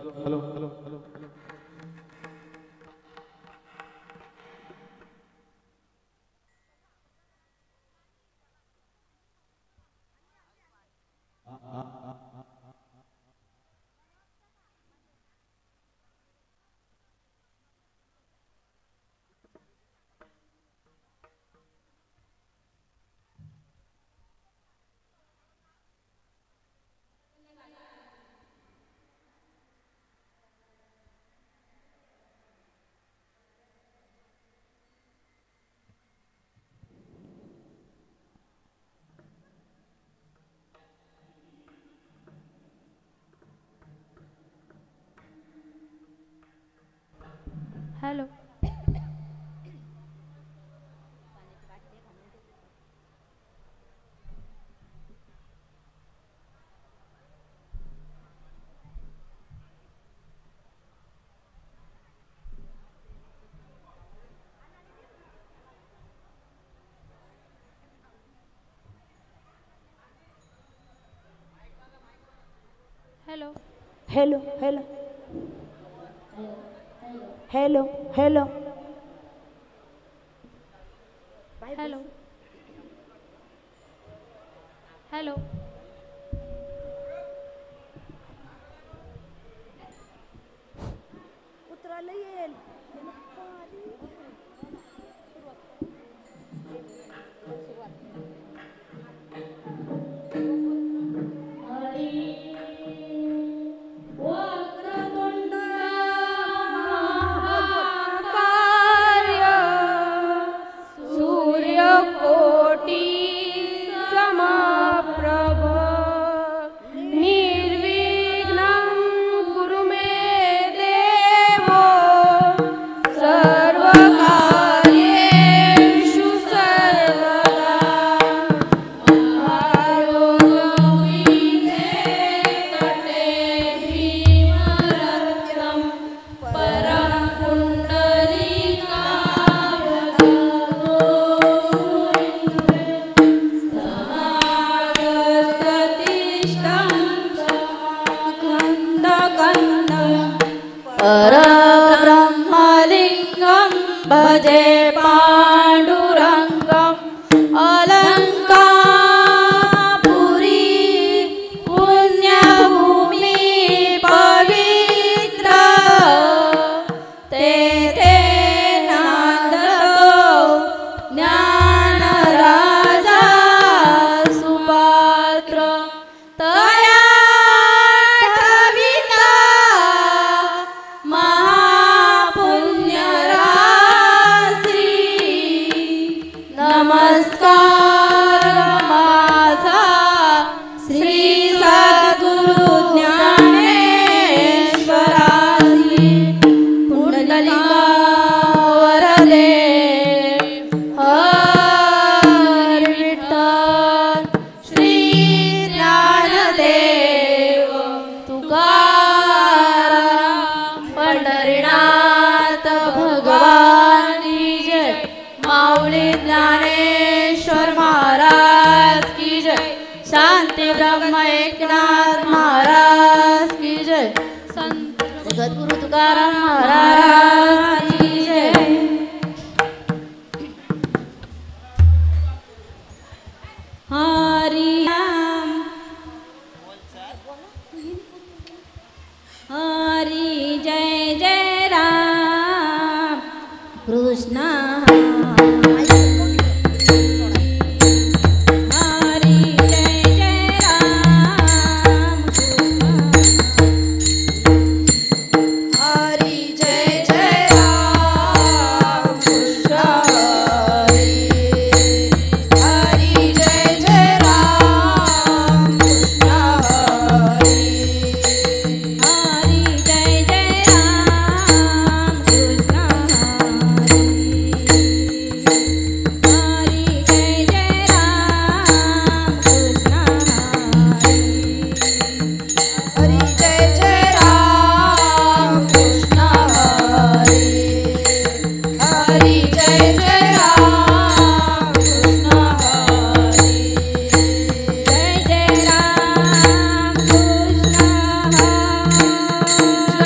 Hello hello hello hello hello hello hello hello उतरायला येईल सूर्यकोटी समप्रभ निर्विघ्नं कुरु मे देव सर्वकार्येषु सर्वदा आरोग्यं तटे भीमरथं परं परब्रह्मलिङ्गं भजे पाण्डुरङ्गम् अलङ्कापुरी पुण्यभूमि पवित्र तेथे नांदतो ज्ञानराजा सुपात्र तया ठविता महापुण्यराशी नमस्कार माझा श्री सद्गुरु ज्ञानेश्वरासी पुंडलिकावरदे हर विठ्ठल श्री ज्ञानदेव तुकाराम पंढरीनाथ भगवान की जय माऊली ज्ञानेश्वर महाराज की जय शांती ब्रह्म एकनाथ महाराज की जय संत जगद्गुरु तुकाराम महाराज की जय हरि नाम हरि जय जय राम कृष्ण हरि जय जय राम हरि जय जय राम कृष्ण हरि जय जय राम कृष्ण हरि जय जय राम कृष्ण जय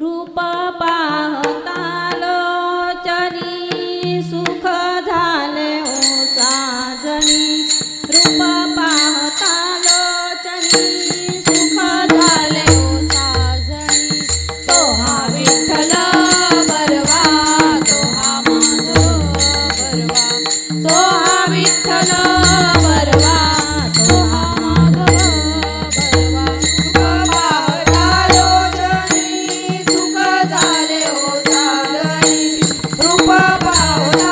रूप पाहता लोचनी सुख झाले ओ साजनी रूप पाहता लोचनी सुख झाले ओ साजनी तो हा विठ्ठल बरवा तो हा माधव बरवा तो हा विठ्ठल बरवा तो हा माधव बरवा रूप पाहता लोचनी सुख झाले ओ साजनी रूप पाहता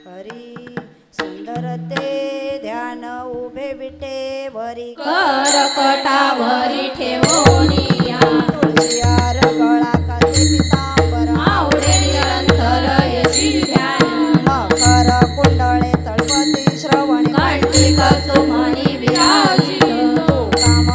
हरी सुंदर ते ध्यान उभे विटे वरी करकटावरी ठेवोनिया तुळशीयार गळा कासे पितांबर आवडे निरंतर यशी ध्यान मकर कुंडळे तळपती श्रवणी कंठी कसुमणी विराजित तू काम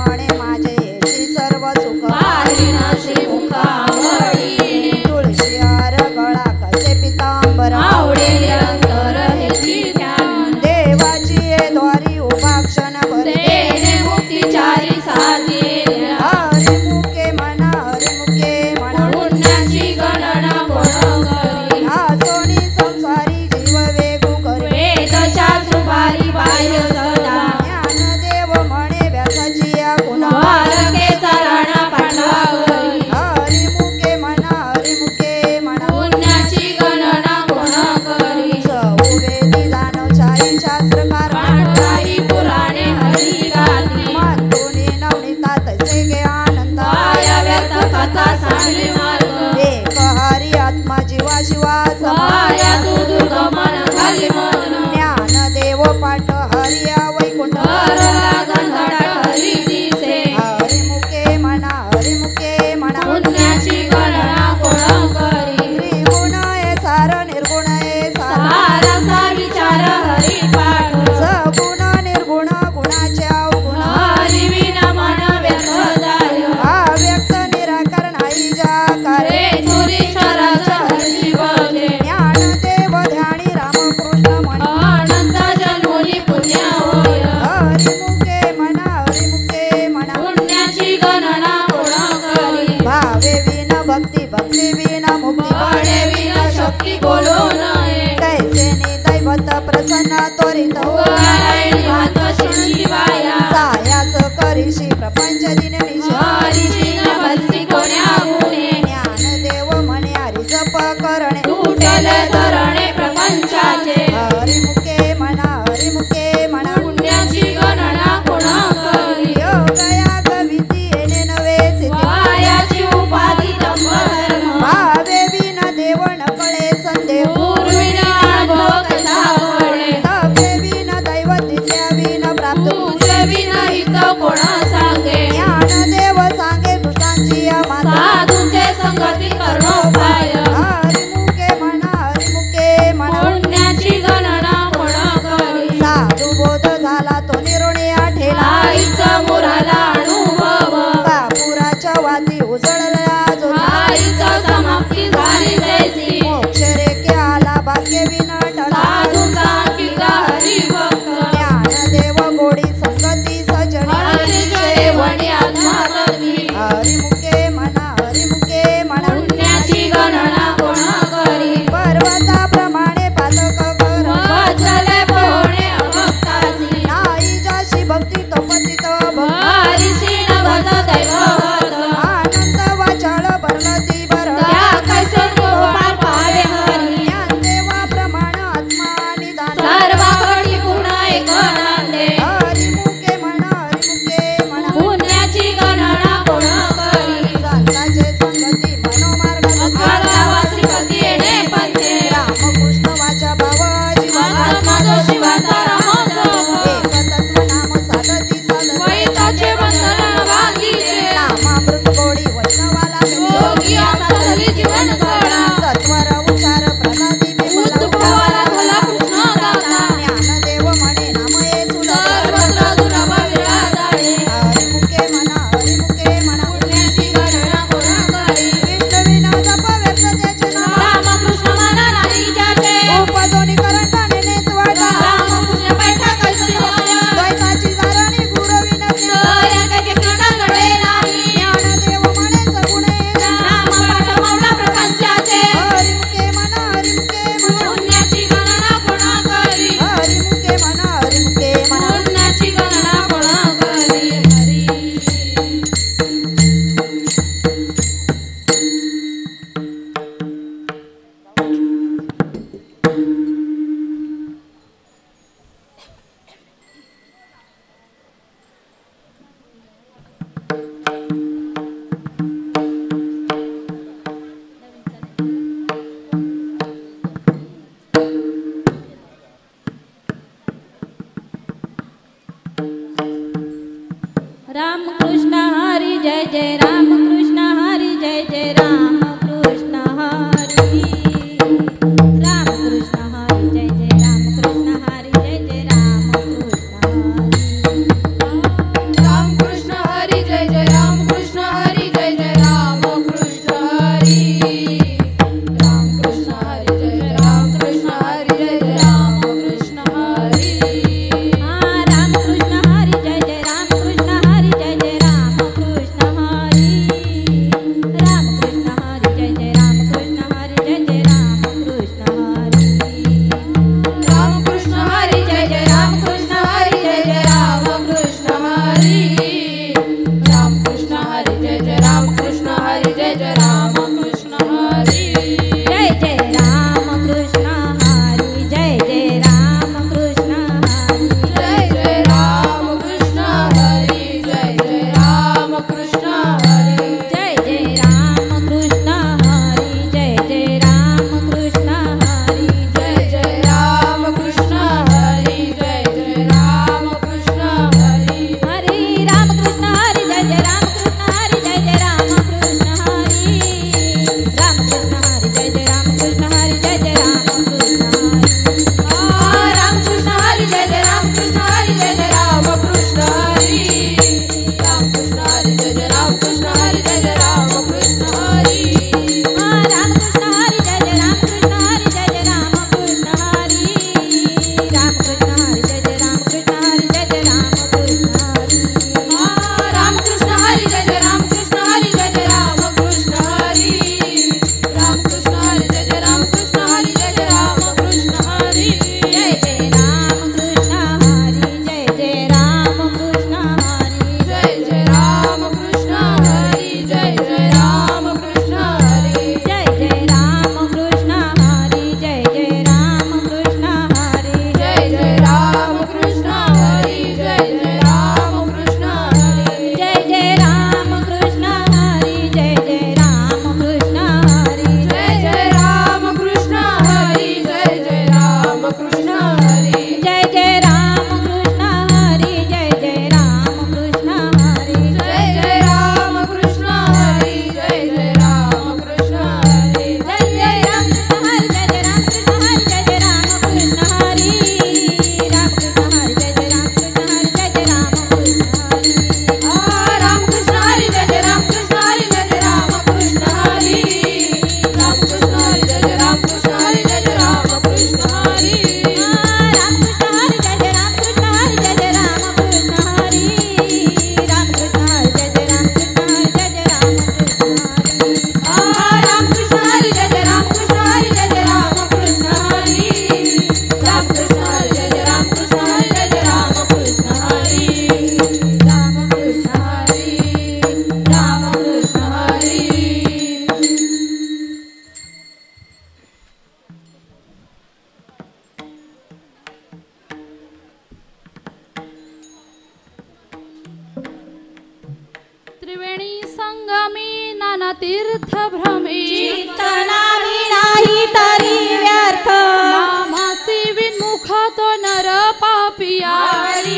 लागली मार्ग एक हरी आत्मा जीवा शिवा माया तू दुर्गमन झाली मन ज्ञानदेव पाठ हरिया वैकुंठ हरला गंधट हरी दिसे हरिमुखे म्हणा हरिमुखे म्हणा पुण्याची गणना कोण करी त्रिगुण आहे सार निर्गुण आहे सार सारासा विचार हरी पाठ सगुण निर्गुण गुणाचे अवगुण हरी विना मन व्यर्थ जाय अव्यक्त निराकार नाही जाकार रे तुरीश्वराचा हरी भजे ज्ञानदेव ध्यानी रामकृष्ण म्हणे अनंत जन्मोनी पुण्य होय हरिमुखे म्हणा हरिमुखे म्हणा पुण्याची गणना कोण करी भावे विन भक्ती भक्ती विन मुक्ती बळे विना शक्ती बोलू नये कैसे दैवत प्रसन्न त्वरित नारायणी भात शिवाया सायास करीशी प्रपंच दिन हरीची न भक्ती कोण्या गुणे ज्ञानदेव म्हणे हरी जप करणे तुटले धरणे प्रपंचाचे हरिमुखे म्हणा हरिमुखे म्हणा पुण्याची गणना कोण करी योगया गविती येणे नवे सिद्धी वायाची उपाधी दंभ धर्म भावे विन देव न कळे संदेह पूर्वीना अनुभव कसा पडे तपे विन दैवतीच्या विन प्राप्त तुझे विना हित कोण सांगे ज्ञानदेव सांगे दुष्टांची या माता साधूचे संगती करणोपाय हरिमुखे म्हणा हरिमुखे म्हणा पुण्याची गणना कोण करी साधू बोध झाला तो निरोणी आठेला आईचा मुराला अनुभव कापुराच्या वाती उजळल्या जो आईचा समाप्ती झाली जैसी मोक्ष रेखे आला भाग्य विन टला साधूचा अंकिता हरिभक्त ज्ञानदेव गोडी संगती सजनी हरीचे वणी आत्मा तत्वी हरिमुखे म्हणा हरिमुखे म्हणा पुण्याची गणना कोण करी पर्वताप्रमाणे पातक कर बदले पोहणे अभक्तासी नाही जाशी भक्ती तो पतित भक्त हरीशी न भज दैवत आनंद वाचाळ भरलती बर त्या कैसे गोपाळ पावे हरी ज्ञानदेवा प्रमाण आत्मा निदान सर्वाकडी गुण एक नांदे हरिमुखे म्हणा हरिमुखे म्हणा पुण्याची गणना कोण करी संतांचे संगती मनोमार्ग अकाला श्रीपती येणे पंथे रामकृष्ण वाचा भाव जीवाचा माझा शिवाचा रामोत्सव एक तत्व नाम साधती साधती वैताचे बंधन बांधीचे नामामृत गोडी वैष्णवाला योगी आता झाली जीवन कळा सत्वर उच्चार प्रसादी उद्भवाला तुला कृष्ण दाता ज्ञानदेव म्हणे नाम ये सर्वत्र दुरावा विराजाळे हरिमुखे म्हणा हरिमुखे म्हणा पुण्याची गणना कोण करी विष्णुविना जप व्यक्त त्याचे नाम रामकृष्ण मना नारीच्याचे उपदोनी करंटाने नेतवाटा रामकृष्ण बैठा कैसे होय द्वैताची धारणी गुरुविन दया काही क्षण घडे नाही ज्ञानदेव म्हणे सगुणे नाम पाठ मौला प्रपंचाचे हरिमुखे म्हणा हरिमुखे म्हणा पुण्याची गणना कोण करी हरिमुखे म्हणा हरिमुखे म्हणा पुण्याची गणना कोण करी हरी रामकृष्ण हरी जय जय रामकृष्ण हरी जय जय रामकृष्ण हरी रामकृष्ण हरी जय जय रामकृष्ण हरी जय जय रामकृष्ण हरी रामकृष्ण हरी जय जय रामकृष्ण हरी जय जय रामकृष्ण हरी रामकृष्ण हरी जय जय रामकृष्ण हरी जय जय रामकृष्ण हरी रामकृष्ण हरी जय जय रामकृष्ण हरी जय जय रामकृष्ण हरी रामकृष्ण त्रिवेणी संगमी नाना तीर्थ भ्रमी चिंतनावी नाही तरी व्यर्थ नामासी विन्मुख तो नर पापिया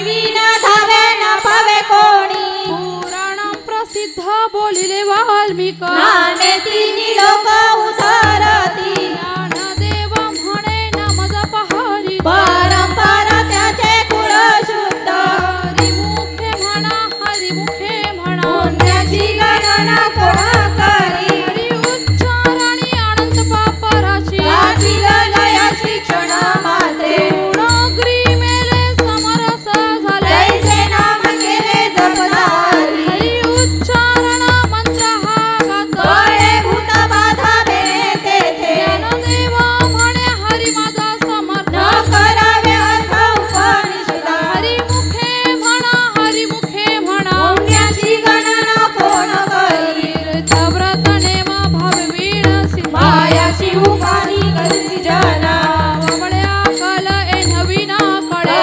विना धावे न पावे कोणी पुराणं प्रसिद्ध बोलिले वाल्मिक नामे तिन्ही लोक उधरती ज्ञानदेव म्हणे नाम जप हरी परंपरा त्याचे कुळ शुद्ध हरिमुखे म्हणा हरिमुखे म्हणा पुण्याची गणना कोण करी हरी उच्चारणी अनंत पापराची जातील लय शिक्षण मात्रे गुणग्री मेले समरस झाले तैसे नाम केले जपणारी हरी उच्चारण मंत्र हा गातो कळे भूत बाधा बेणे तेथे ज्ञानदेव म्हणे हरी माझा समर्थ न करावे अर्थ उपनिषद हरिमुखे म्हणा हरिमुखे म्हणा पुण्याची गणना कोण करी तीर्थव्रत नेम भाववीण सिद्ध मायाची उपाधी करसी जना वमळ्या कल ए नवीन कळे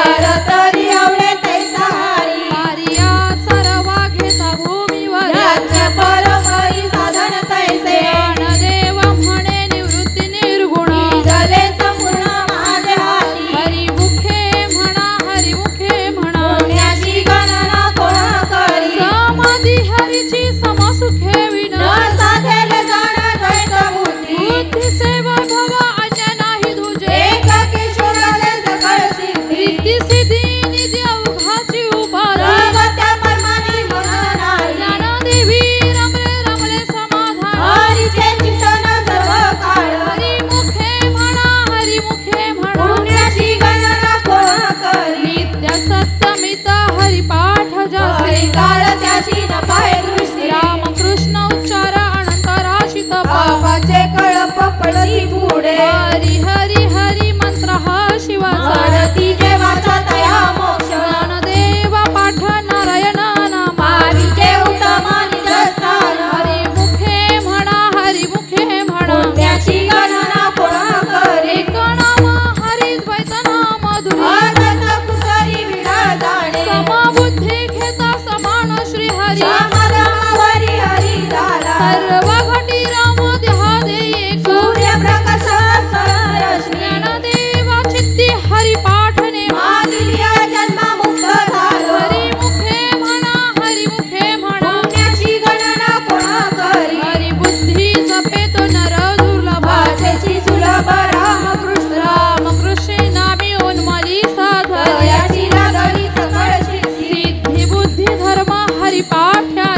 तरी एवढे तैसा हारी हरिया सर्वा घेता भूमीवर यज्ञ परमरी साधन तैसे ज्ञानदेव म्हणे निवृत्ती निर्गुण जले संपूर्ण माझे हाती हरिमुखे म्हणा हरिमुखे म्हणा पुण्याची गणना कोण करी समाधी हरीची समसुखे विन न साधेल जाण द्वैत बुद्धी बुद्धी सेवा भव अन्य नाही तुझे एक किशोराले सकळ सिद्धी रिद्धी सिद्धी निधी अवघाची उपाधी सर्वत्या परमानी म्हणून नाही ज्ञानदेवी रमले रमले समाधान हरीचे चिंतन सर्व काळ हरिमुखे म्हणा हरिमुखे म्हणा पुण्याची गणना कोण करी नित्य सत्यमित हरिपाठ जासे हरी काळ त्याची न पाहे दृष्टी रामकृष्ण उच्चार अनंत राशित पापाचे कळप पडती पुढे हरी हरी हरी मंत्र हा शिवाचा म्हणती जे वाचा तया मोक्ष ज्ञानदेव पाठ नारायण नामा पावीचे उत्तम निज स्थान हरिमुखे म्हणा हरिमुखे म्हणा पुण्याची गणना कोण करी एक नाम हरी द्वैत नाम धुरी अनंत कुसरी विडा जाणे समबुद्धी घेता समान श्री हरी समाधानावरी हरी झाला सर्व घटी राम देहा देई एक सूर्यप्रकाश सररश्मी ज्ञानदेव चित्ती हरी पाठ नेम मागिलिया जन्ममुक्त झालो हरिमुखे म्हणा हरिमुखे म्हणा पुण्याची गणना कोण करी हरी बुद्धी जपे तो नर दुर्लभ वाचेची सुलभ रामकृष्ण रामकृष्ण नामी उन्मली साध तयाची लागली सकळ सिद्धी सिद्धी बुद्धी धर्म हरिपाठ्या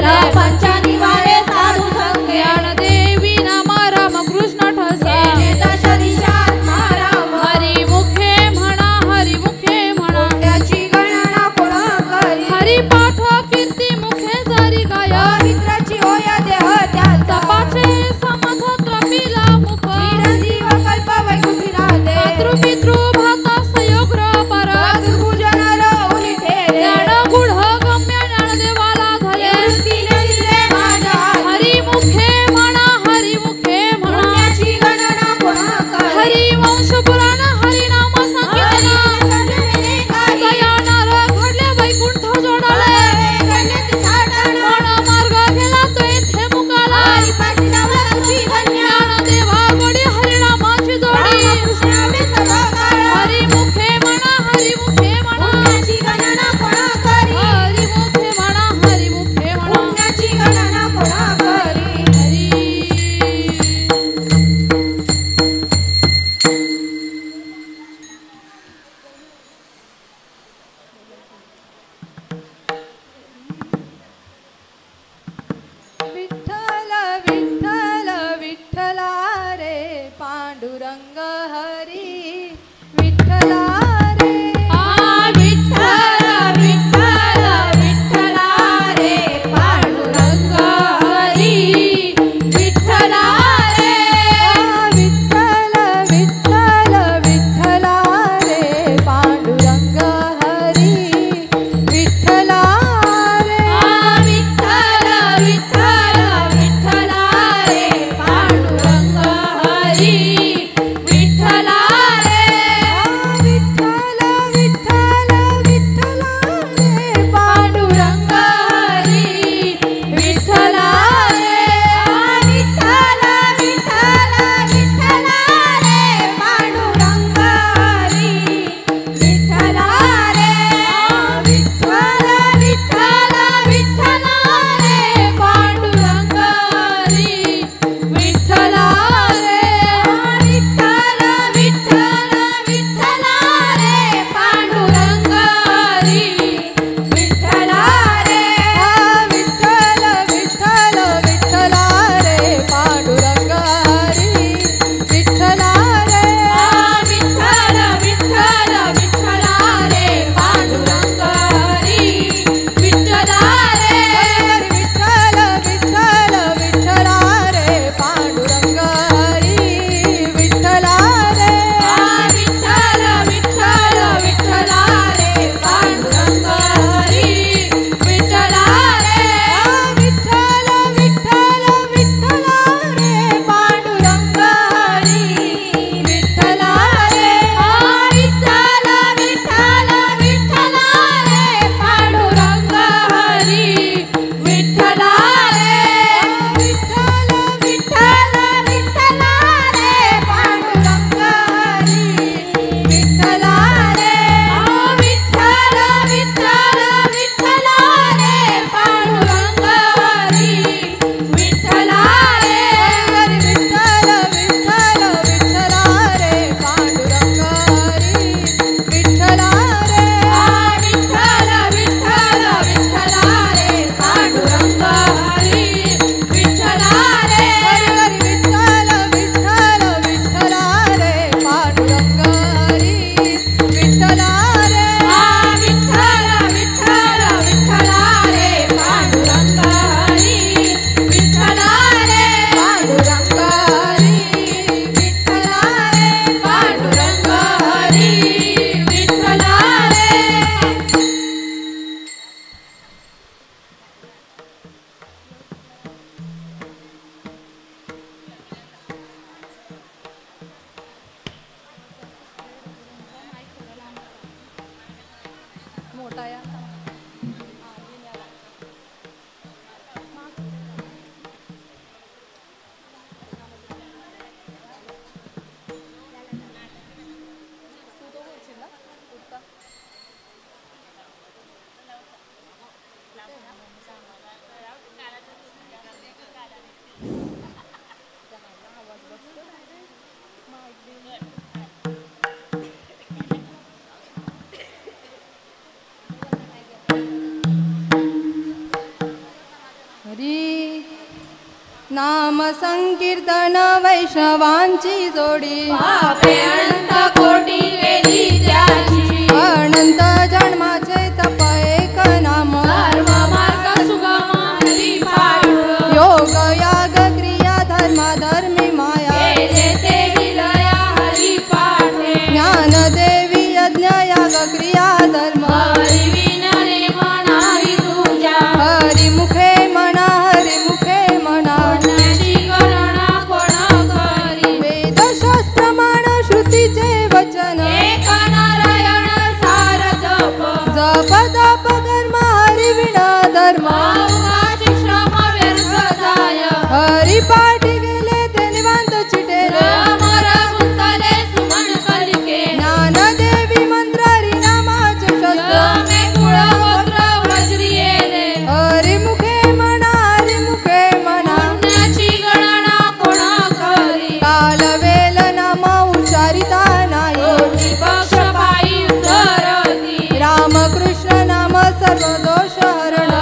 नाम संकीर्तन वैष्णवांची जोडी पापे अनंत कोटी केली त्याची अनंत जन्माचे तप एक नाम सर्व मार्ग सुगम हरी पाय योग याग क्रिया धर्म धर्मी माया केले ते विलया हरी पाठे ज्ञान देवी यज्ञ याग क्रिया धर्म हरी विनरे मनावी तुझ्या हरी मुखे म्हणा हरी मुखे म्हणा पुण्याची गणना कोण करी वेद शास्त्र मान श्रुतीचे वचन एक नारायण सार जप जप तप कर्म हरी विण धर्म अवघाची श्रम व्यर्थ जाय हरी पाठी गेले ते निवांत चिटेले अमर गुंतले सुमन कलिके ज्ञान देवी मंत्रारी नामाचे शस्त्र यमे कुळ गोत्र वज्री येले हरी मुखे म्हणा हरी मुखे म्हणा पुण्याची गणना कोण करी काल वेल नाम उच्चारिता नाही कोटी पक्ष पायी उतरती रामकृष्ण नाम सर्व दोष हरण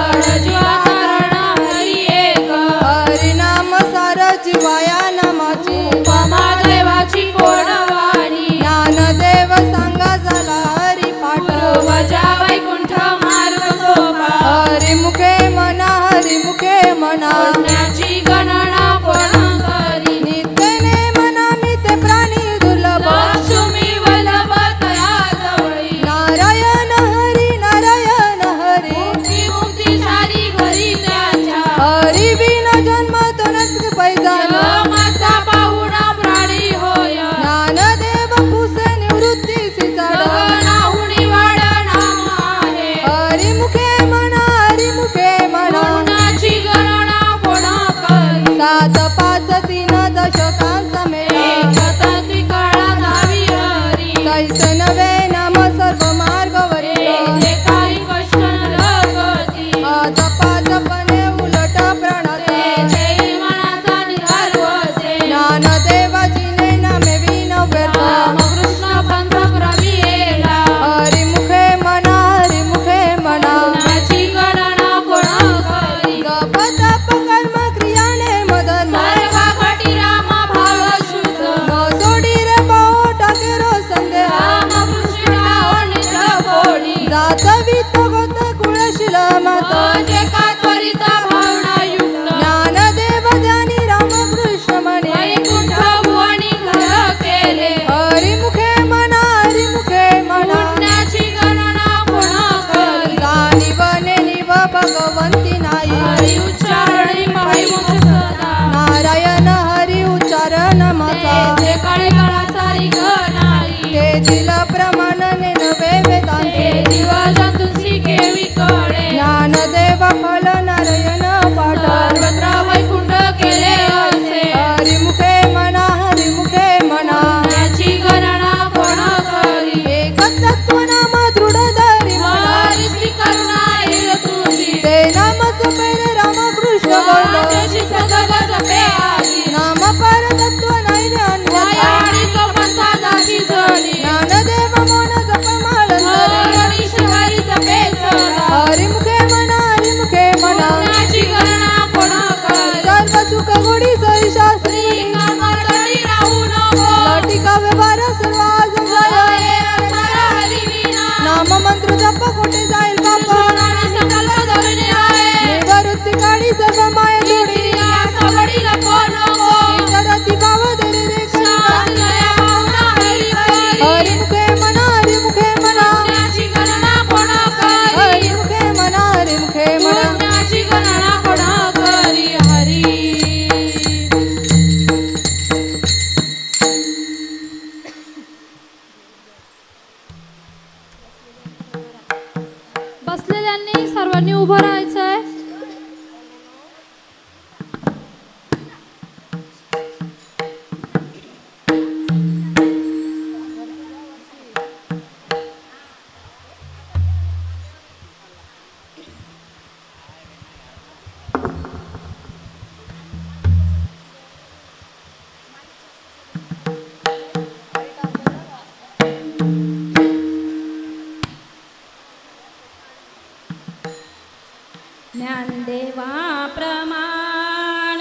जीवारण हरी एक हरी नाम सार जीवाया नामाची उपमा देवाची कोण वाणी ज्ञानदेव सांगा झाला हरी पाठ वजा वैकुंठ मार्ग सोपा हरी मुखे म्हणा हरी मुखे म्हणा पुण्याची गणना कोण करी नित्य नेम नामी ते प्राणी दुर्लभ लक्ष्मी वल्लभ तया जवळी नारायण हरी नारायण हरी मुक्ती मुक्ती झाली घरी त्याच्या हरी बिन जन्म तोनच पैजान यमाचा पाहुणा प्राणी होय ज्ञानदेव पुसे निवृत्ती सिचाड नाहुणी वाड नाम आहे हरी मुखे म्हणा हरी मुखे म्हणा पुण्याची गणना कोण करी 7 5 3 दशकांचा मेळा एकता त्रिकाळा धावी हरी कैसे नवे नाम सर्व मार्गवरी जे काही कष्ट लगती जपाजपणे उलट प्राणाचा ते मनाचा निधार वसे ज्ञानदेवाजीने नामे विन व्यर्थ रामकृष्ण पंथ प्रभियेला हरी मुखे म्हणा हरी मुखे म्हणा पुण्याची गणना कोण करी जप तप कर्म क्रियाने मदन सर्व घटी राम भाव शुद्ध न सोडी रे पाओ टाके रो संदेह रामकृष्ण निद्र कोणी जात वित्त गोत कुळशील मात जे का त्वरित भावना युक्त ज्ञानदेव ध्यानी रामकृष्ण म्हणे वैकुंठ भुवनी घर केले हरी मुखे म्हणा हरी मुखे म्हणा पुण्याची गणना कोण करी जाणी बने निव भगवंती नाही हरी उच्चारणी पाहिमुख सदा नारायण हरी उच्चारण माझा ते काळे काळाचा रिघ नाही ते दिल प्रमाण नेनवे ते वेदांचे जीव जंतूंची केवी कळे ज्ञानदेव फल नारायण पाठ सर्वत्र वैकुंठ केले असे हरी मुखे म्हणा हरी मुखे म्हणा पुण्याची गणना कोण करी एक तत्व नाम दृढ धरी म्हणा हरी श्री करुणा येईल तुझी ते नाम जपेरे रामकृष्ण बोल त्याची सतत जपे आली नाम पर तत्व नाही रे अन्यथा मायाळी कपंथा दाशी जळी ज्ञानदेव मोन जप माळंदरे हरी शिवारी जपे सदा हरी मुखे म्हणा हरी मुखे म्हणा पुण्याची गणना कोण करी सर्व सुख गोडी सोयी शास्त्री कामतडी राहू नको लटिका व्यवहार सर्व आजंगाय हरे अर्थाला हरी विना नाम मंत्र जप कोठे जाईल बाप कृष्णाने संकल्प धरणे आहे निवृत्ती काढी सर्व माय जोडी इंद्रिया सबडी लपो नको करती भाव दे रे शांत दया भावना हरी हरी हरी मुखे म्हणा हरी मुखे म्हणा पुण्याची गणना कोण करी हरी मुखे म्हणा हरी मुखे म्हणा पुण्याची गणना कोण करी हरी बसलेल्यांनी सर्वांनी उभं राहायचं आहे ज्ञानदेवा प्रमाण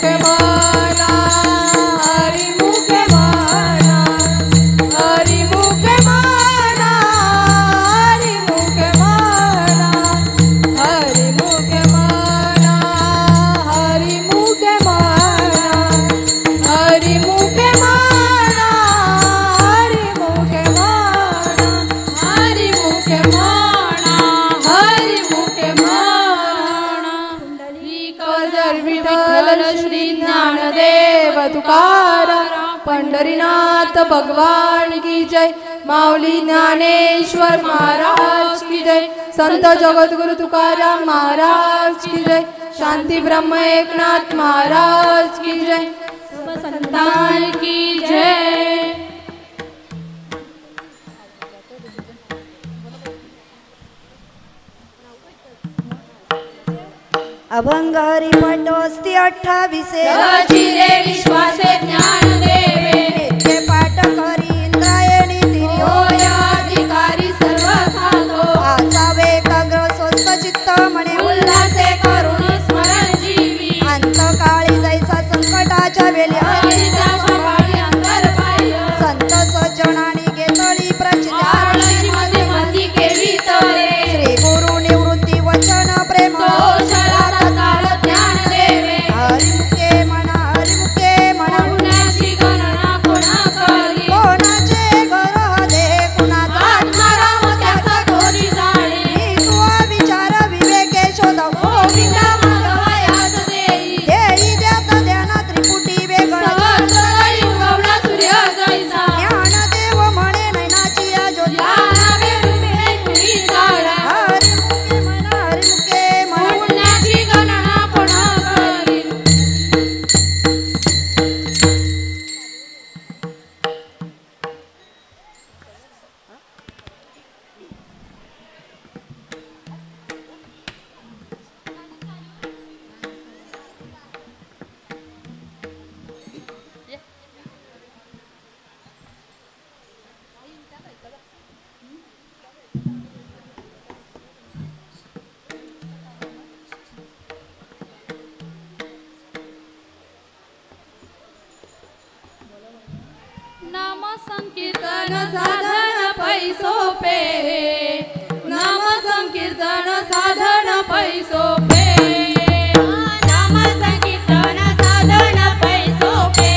मुखे म्हणा हरी मुखे म्हणा हरी मुखे म्हणा हरी मुखे म्हणा हरी मुखे म्हणा हरी मुखे म्हणा हरी मुखे म्हणा हरी मुखे म्हणा हरी मुखे म्हणा हरी मुखे म्हणा पुंडलिक विठ्ठल श्री ज्ञानदेव तुकाराम पंढरीनाथ भगवान की जय माऊली ज्ञानेश्वर महाराज की जय संत जगद्गुरु तुकाराम महाराज की जय शांती ब्रह्म एकनाथ महाराज की जय संतान की जय। अभंग हरिपाठोस्ती 28 चिरे विश्वासे ज्ञान देवे नित्य पाठ करी इंद्रायणी तिरी होय अधिकारी सर्व खातो आसावे एकाग्र स्वस्थ चित्त म्हणे उल्हासे करून स्मरण जीवी अंतकाळी जैसा संकटाच्या वेळी हरीचा सकाळी अंतर पाह्य संत सज्जनानी घेतली प्रचिती आरती मध्ये मती केली तरे श्री गुरु निवृत्ती वचन प्रेम कौशला तत्काळ ज्ञान देवे हरिमुखे म्हणा पुण्याची गणना कोणा करी कोणाचे घर दे कुणाचा आत्माराम त्याचा घोरी जाणे नित्वा विचार विवेके शोध गोविंदा मागवयास देई देई देत ध्यान त्रिपुटी वेगळ सहस्रकाळी उगवला सूर्य जैसा ज्ञानदेव म्हणे नैनाची या ज्योती ज्ञानावे रूपे कुणी जाणा हरिमुखे म्हणा पुण्याची गणना कोणा करी नाम संकीर्तन साधन पैसोपे नाम संकीर्तन साधन पैसोपे नाम संकीर्तन साधन पैसोपे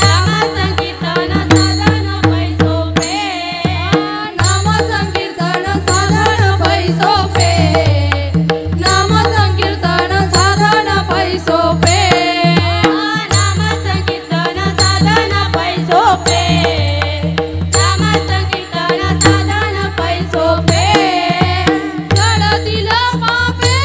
नाम संकीर्तन साधन पैसोपे नाम संकीर्तन साधन पैसोपे नाम संकीर्तन साधन पैसोपे नाम संकीर्तन साधन पैसोपे नाम संकीर्तन साधन पैसोपे गळतील पापे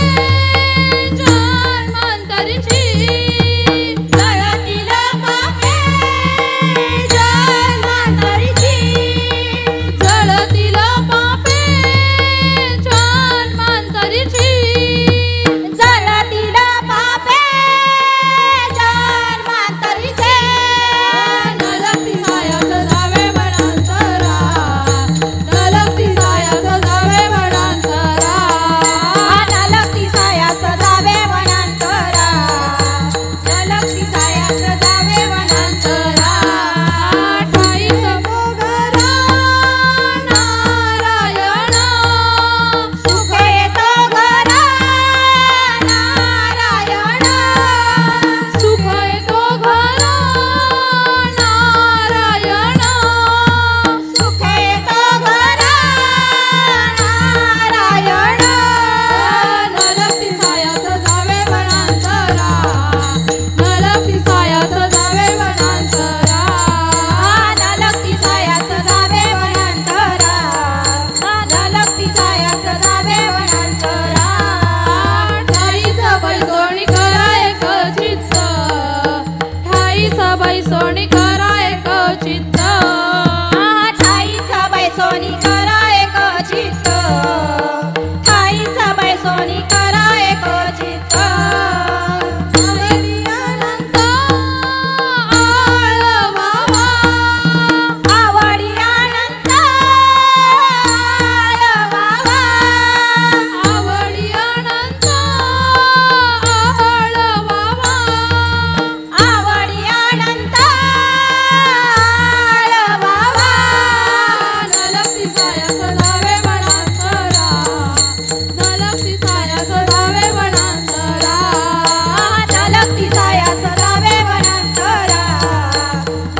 सजावे वनांतरा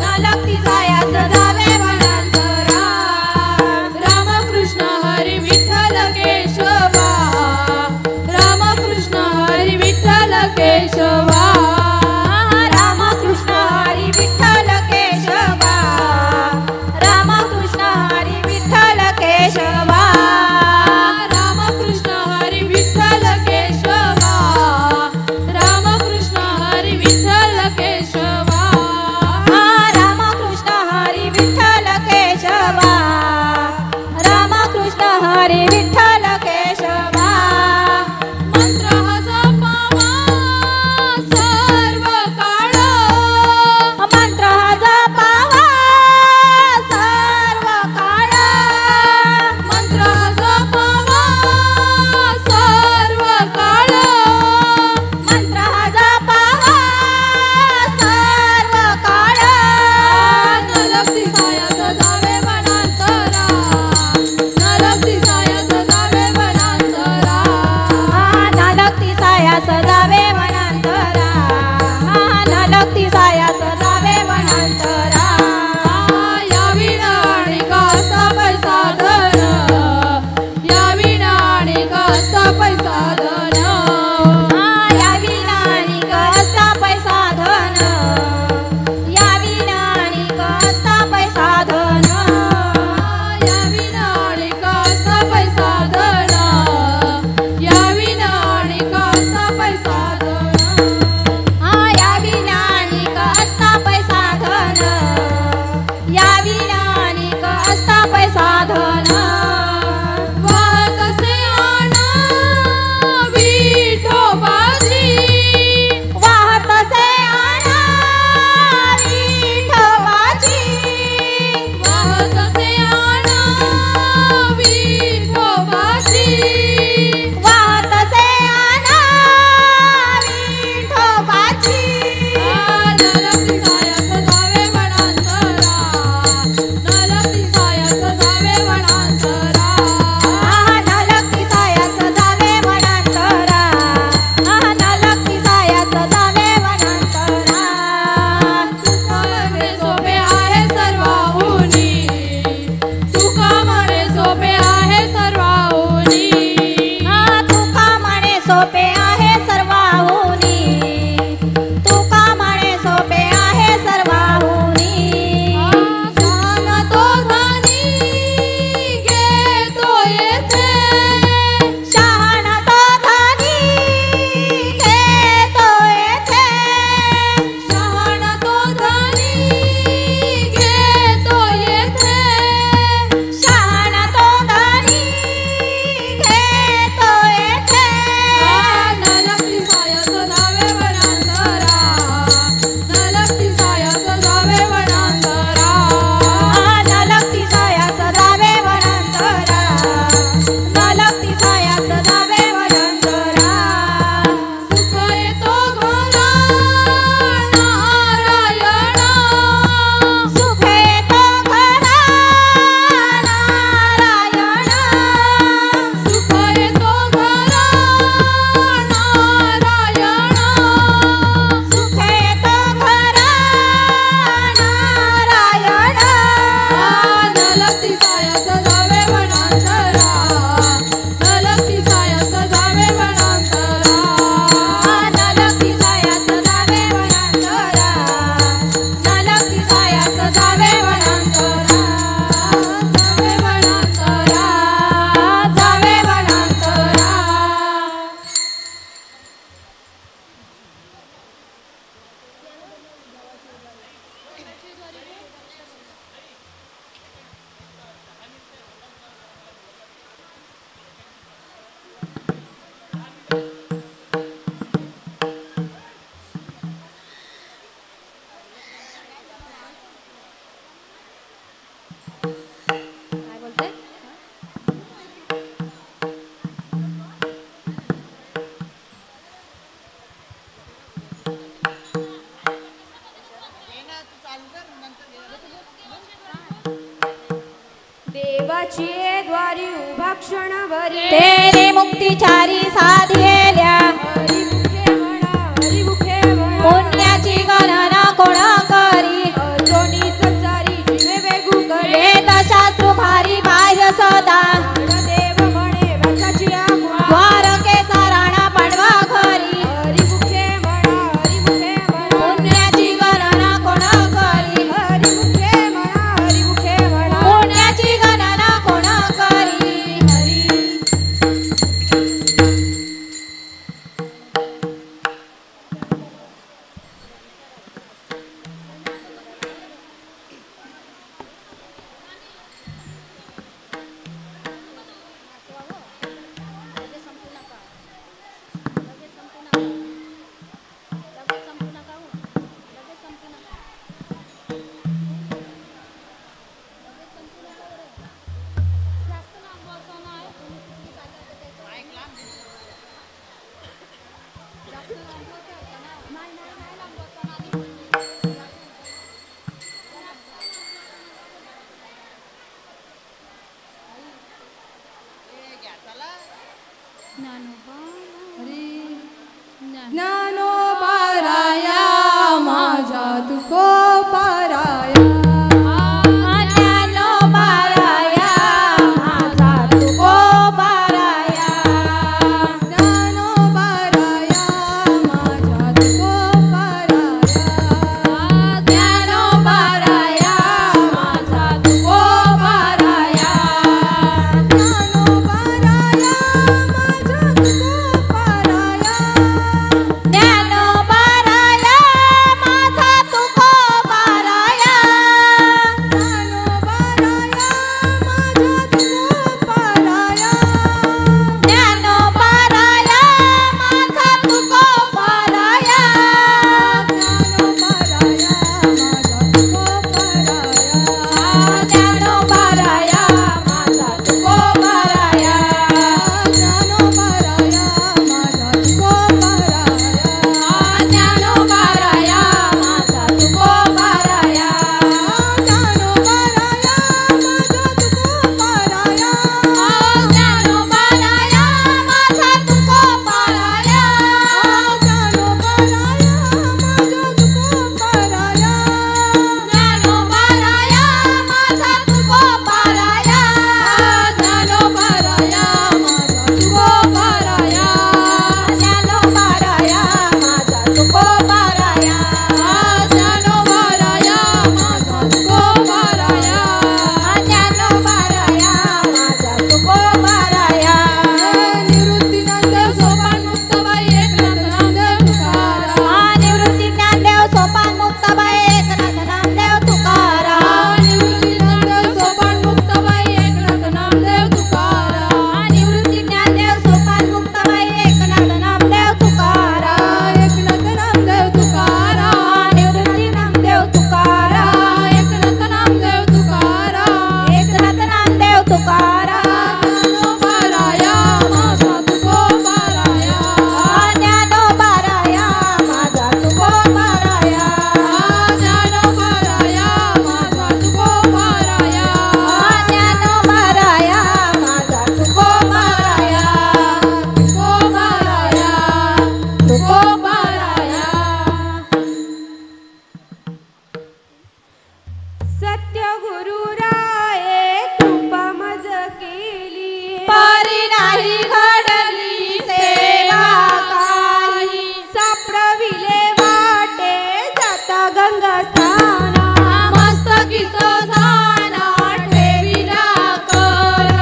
न लगती साया सजावे वनांतरा रामकृष्ण हरी विठ्ठल केशवा रामकृष्ण हरी विठ्ठल केशवा रामकृष्ण हरी विठ्ठल केशवा रामकृष्ण हरी विठ्ठल केशवा रामकृष्ण हरी विठ्ठल केशवा रामकृष्ण हरी विठ्ठल केशवा रामकृष्ण हरी विठ्ठल केशवा रामकृष्ण हरी विठ्ठल केशवा मंत्र हा जपावा सर्व काळ मंत्र हा जपावा सर्व काळ मंत्र हा जपावा सर्व काळ मंत्र हा जपावा सर्व काळ न लगती साया सजावे वनांतरा न लगती साया सजावे वनांतरा न लगती साया सजावे वनांतरा न लगती साया सजावे वनांतरा या विना आणि कासा पैसा धन या विना आणि कासा पैसा धन या विना आणि कसा पैसा धन या विना आणि कसा पैसा धन या विना आणि कासा पैसा धन या विना आणि कासा पैसा धन या विना आणि कसा पैसा धन या विना आणि कसा पैसा धन वाहत असे आणा विठोबाजी वाहत से आणा विठोबाची वाहत असे आणा विठोबाजी वाहत से आणा विठोबाची न लगती साया सजावे वनांतरा न लगती साया सजावे वनांतरा न लगती साया सजावे वनांतरा न लगती साया सजावे वनांतरा तुका म्हणे सोपे आहे सर्वाहुनी तुका म्हणे सोपे आहे सर्वाहुनी तुका म्हणे सोपे आहे सर्वाहुनी तुका म्हणे सोपे आहे सर्वाहुनी सहन तो धनी घेतो येथे शहाण तो धनी घेतो येथे शहाण तो धनी घेतो येथे शहाण तो धनी घेतो येथे न लगती साया सजावे वनांतरा न लगती साया सजावे वनांतरा न लगती साया सजावे वनांतरा न लगती साया सजावे वनांतरा सुख येतो घरा नारायणा सुख येतो घरा नारायणा सुख येतो घरा नारायणा सुख येतो घरा नारायणा न लगती साया सजावे वनांतरा न लगती साया सजावे वनांतरा न लगती साया सजावे वनांतरा न लगती साया सजावे वनांतरा जावे वनांतरा जावे वनांतरा काय बोलते देवाची द्वारी उभा क्षणभरी तेरे मुक्तिचारी साधेल्या हरिमुखे म्हणा हरिमुखे म्हणा पुण्या गंगा स्नान मस्तकीत झाला ठेविला कर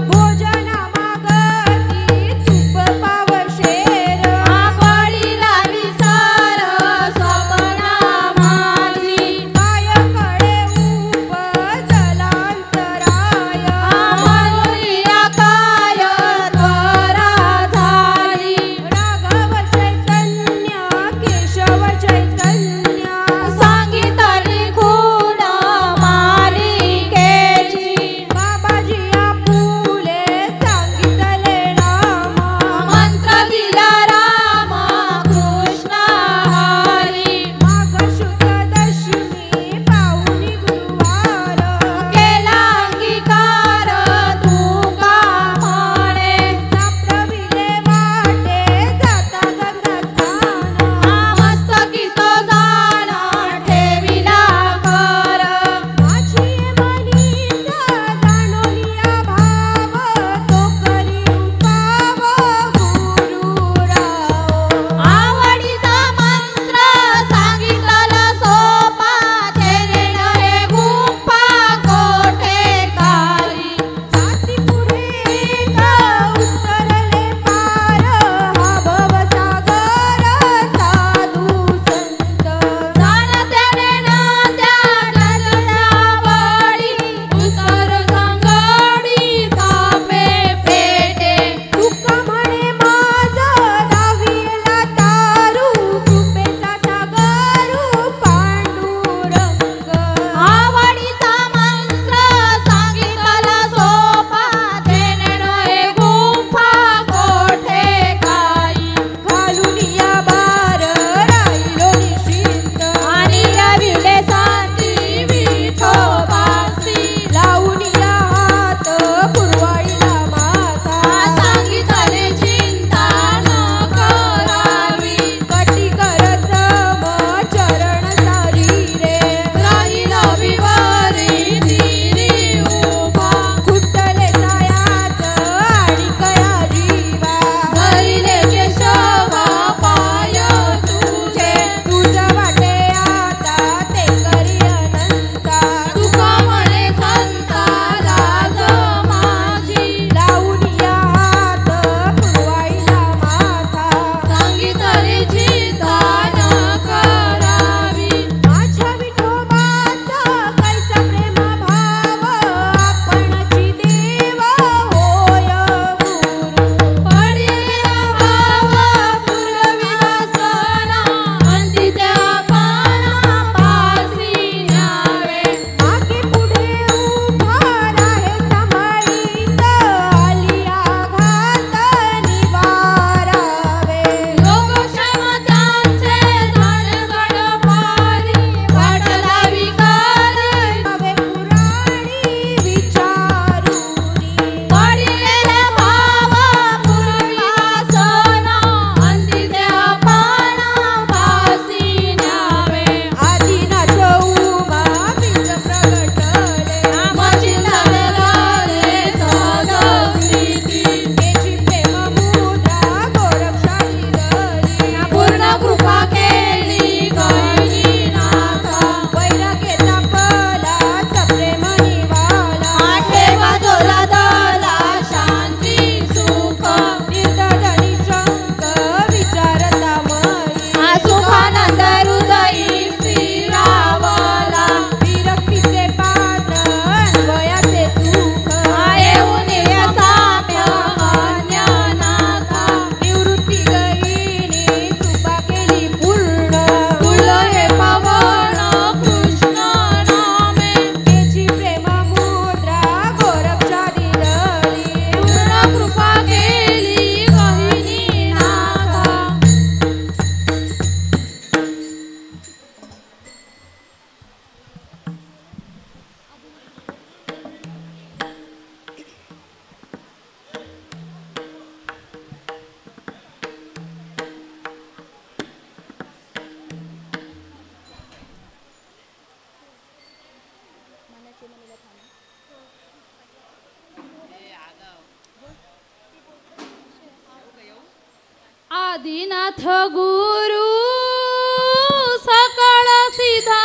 भोजन मागती तूप पावशेर बळीला विसार स्वप्ना माझी काय कडे उपजलांतराय म्हणूया काय त्वरा झाली राघव चैतन्य केशव चैतन्य सांगितली खूण मालिकेची बाबाजी आपुले सांगितले नाम मंत्र दिला राम कृष्ण हरी माघ शुद्ध दशमी पाहुणी गुरुवार केला अंगीकार तू का म्हणे साप्रविले वाटे जाता गंगा स्नान मस्तकीत झाला ठेविला कर माझी मनीच जाणोलिया भाव तो करी उपाव गुरुराव आवडीचा मंत्र सांगितला सोपा तेने नये गुंफा कोठे कारी जाती पुढे एक उतरले पार हा भवसागर साधू संत जाणत्याने नात्या डलसावळी उतर संगडी तापे पेटे तुका म्हणे माझ दाविला तारू कृपेचा सागरू पांडुरंग आवडीचा मंत्र सांगितला सोपा तेने नये गुंफा कोठे काही घालून या बार राहिलो निश्चिंत आणि रविले सांती विठोबासी लावून या हात पुरवाईला माथा सांगितले चिंता न करावी कटी करच चरण सारी रे राहील विवारी तिरी उभा खुटले सायाच आणि कया जीवा धरिले केशवा पाय तुझे तुझ वाटे आता ते करी अनंता तुका म्हणे संता लाज माझी लावून या हात पुरवाईला माथा सांगितले चिंता न करावी माझ्या विठोबाचा कैसा प्रेम भाव आपणची देव होय गुरु पडिलेला भाव पूर्वीवासना अंती त्या पानापासी न्यावे मागे पुढे उभा राहे सांभाळीत आली आघात निवारावे योगक्षेम त्यांचे धनगड पारी वाटला विकारी नवे पुराणी विचारुनी पडिलेला भाव पूर्वीवासना अंती त्या पानापासी न्यावे आदिनाथ उमा बीज प्रगटले मचिंतनले सदप्रीती त्याची प्रेम मुद्रा गोरक्षाली धरली पूर्ण कृपा केली गहिनीनाथा वैराग्यता पला सप्रेम निवाला आठेवा जोला दला शांती सुख निर्दळ निशंक विचारता मरी सुखानंद हृदयी स्थिरावला विरक्तीचे पात्र अन्वयाचे सुख येऊन साम्य अन्यनाथा निवृत्ती गईनी कृपा केली पूर्ण फुल हे पवन कृष्ण नामे त्याची प्रेम मुद्रा गोरक्षाली धरली पूर्ण कृपा केली गहिनीनाथा आदिनाथ गुरु सकळ सिद्धा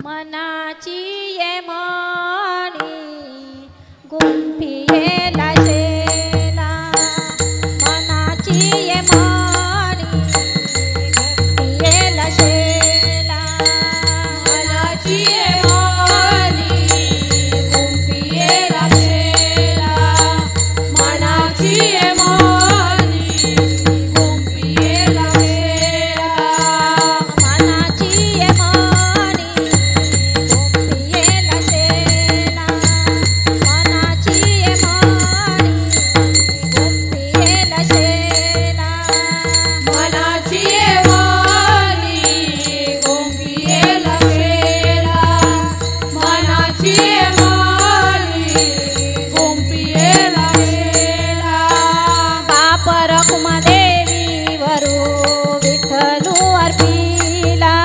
मनाची ये मणी गुंफियेला शेला मनाची ये मणी गुंफियेला शेला मनाची ये मणी गुंफियेला शेला मनाची ये मणी गुंफियेला शेला मनाची ये मणी गुंफियेला शेला मनाची ये मणी गुंफियेला शेला मनाची ये मणी गुंफियेला शेला मनाची ये मणी गुंफियेला शेला बाप रखुमादेवीवरू विठ्ठलू अर्पिला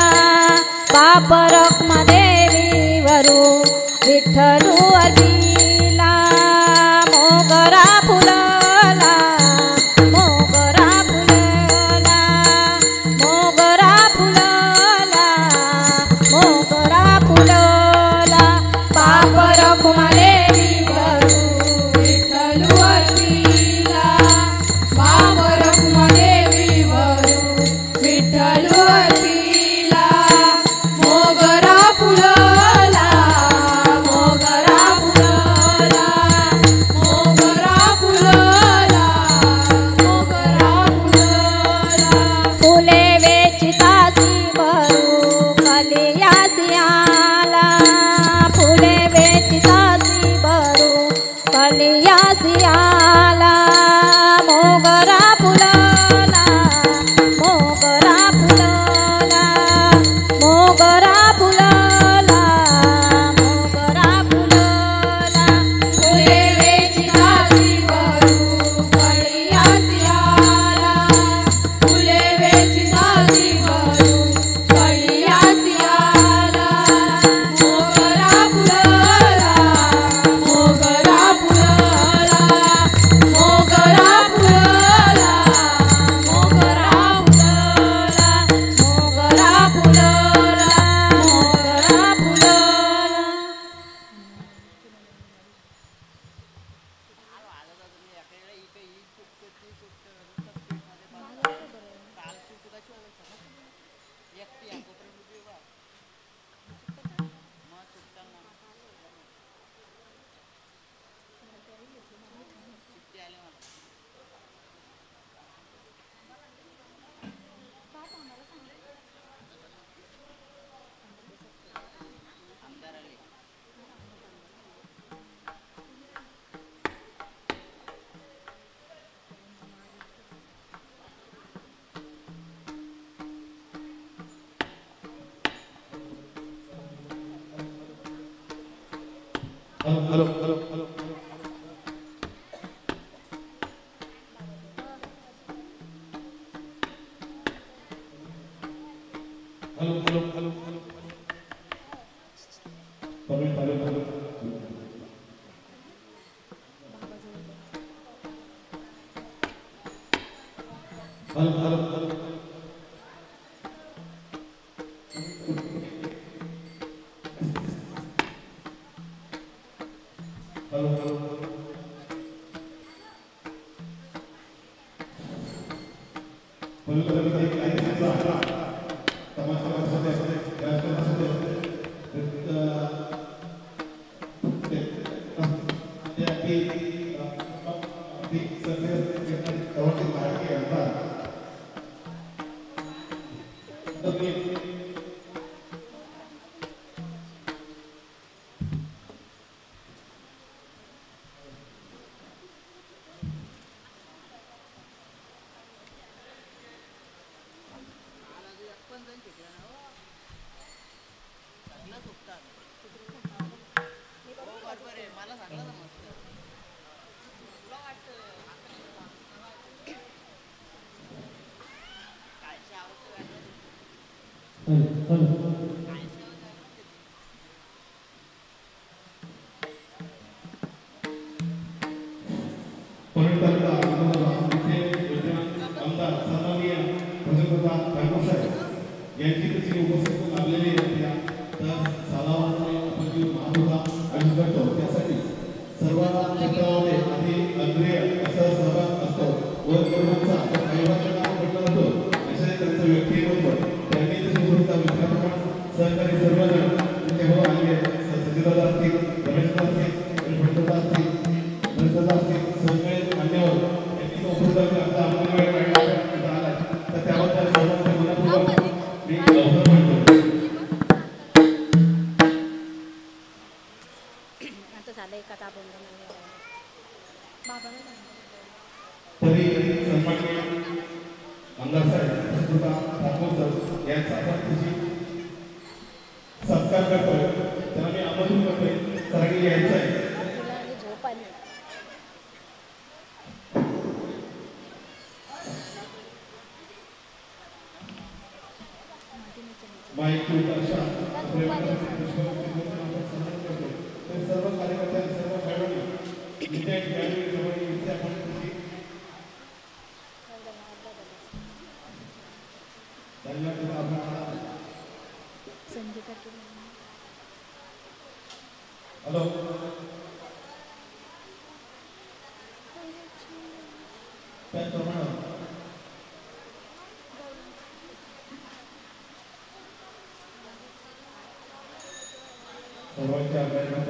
बाप रखुमादेवीवरू विठ्ठलू अर्पिला मोगरा फुलला मोगरा फुलला मोगरा फुलला मोगरा फुलला बाप रखुमादेवीवरू विठ्ठलू अर्पिला बाप रखुमादेवीवरू विठ्ठलू अर्पिला मोगरा फुलला मोगरा फुलला मोगरा फुलला मोगरा फुलला फुले वेचितासी भरू कलियासी आला फुले वेचितासी भरू कलियासी आला मोगरा फुलला मोगरा फुलला मोगरा फुलला मोगरा फुलला फुले वेचितासी भरू कळियासी आला फुले वेचितासी भरू कळियासी आला मोगरा फुलला मोगरा फुलला मोगरा फुलला मोगरा फुलला मोगरा फुलला मोगरा फुलला hello hello hello hello hello hello hello comment hello hello hello hello hello hello hello यांची उपस्थित लाभलेली होत्या तर अग्रेय असा सहभाग असतो व तरुणांचा कैवाचं नाव म्हटलं जातो असे त्यांचं व्यक्तिमत्व त्यांनी ते सुद्धा मित्रांप्रमाणे सहकारी सर्वजण तेव्हा आले सचिदादा असतील रमेशदा असतील भटदा असतील रमेशदा असतील सगळे मान्यवर यांनी तो उपस्थित आता आपण वेळ काढला आला तर त्याबद्दल सर्वांचे मनपूर्वक मी आभार मानतो. तरी सन्माननीय आमदार साहेब सुद्धा ठाकूर सर यांचा आपण सत्कार करतोय त्यांना मी आमंत्रित करतोय सरांनी यायचं आहे. माहिती दर्शन सर्व कार्यकर्ते सर्व खेळाडू विद्यार्थी खेळाडू जवळ विद्यापीठ हॅलो त्याचप्रमाणे सर्वांच्या अभ्यासात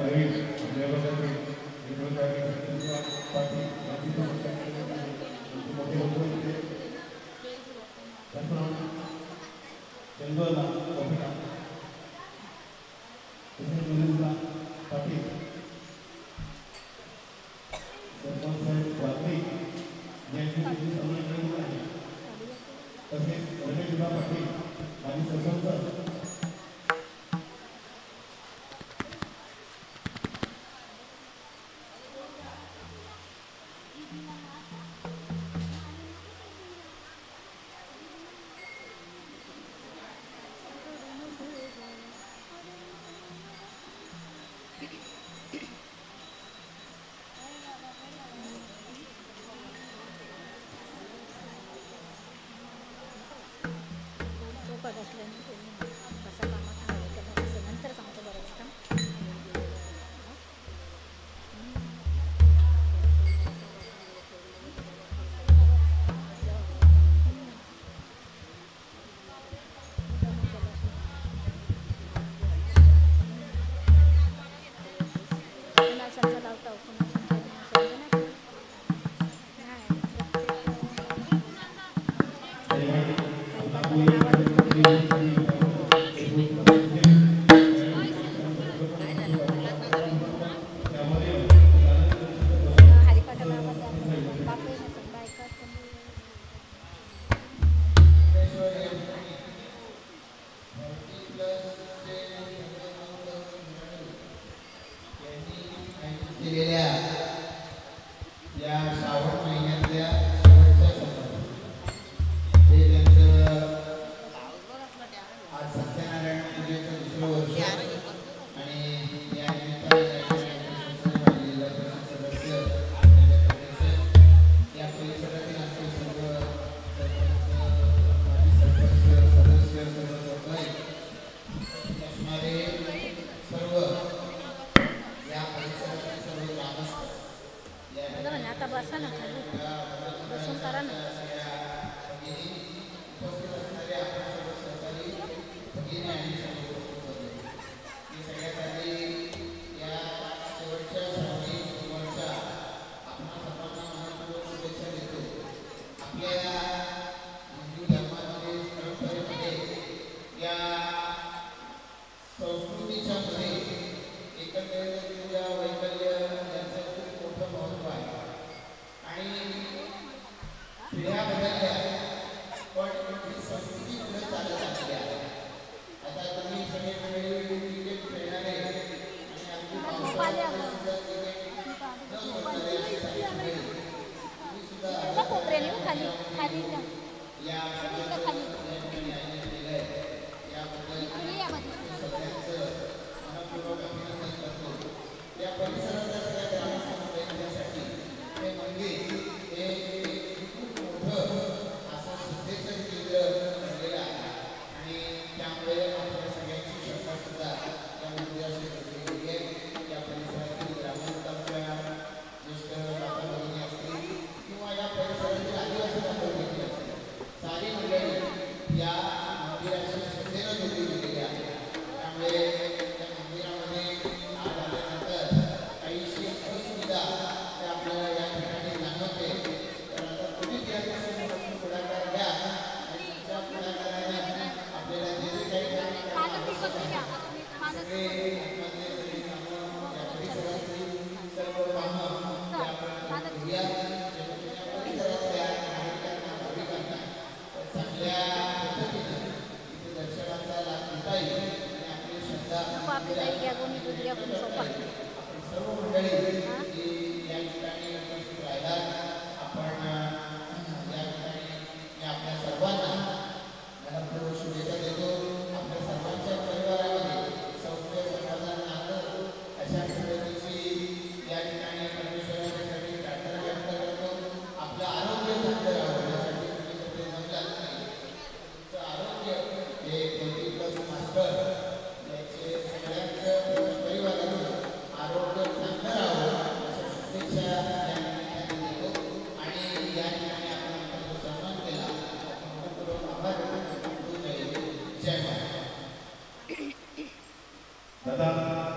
दादा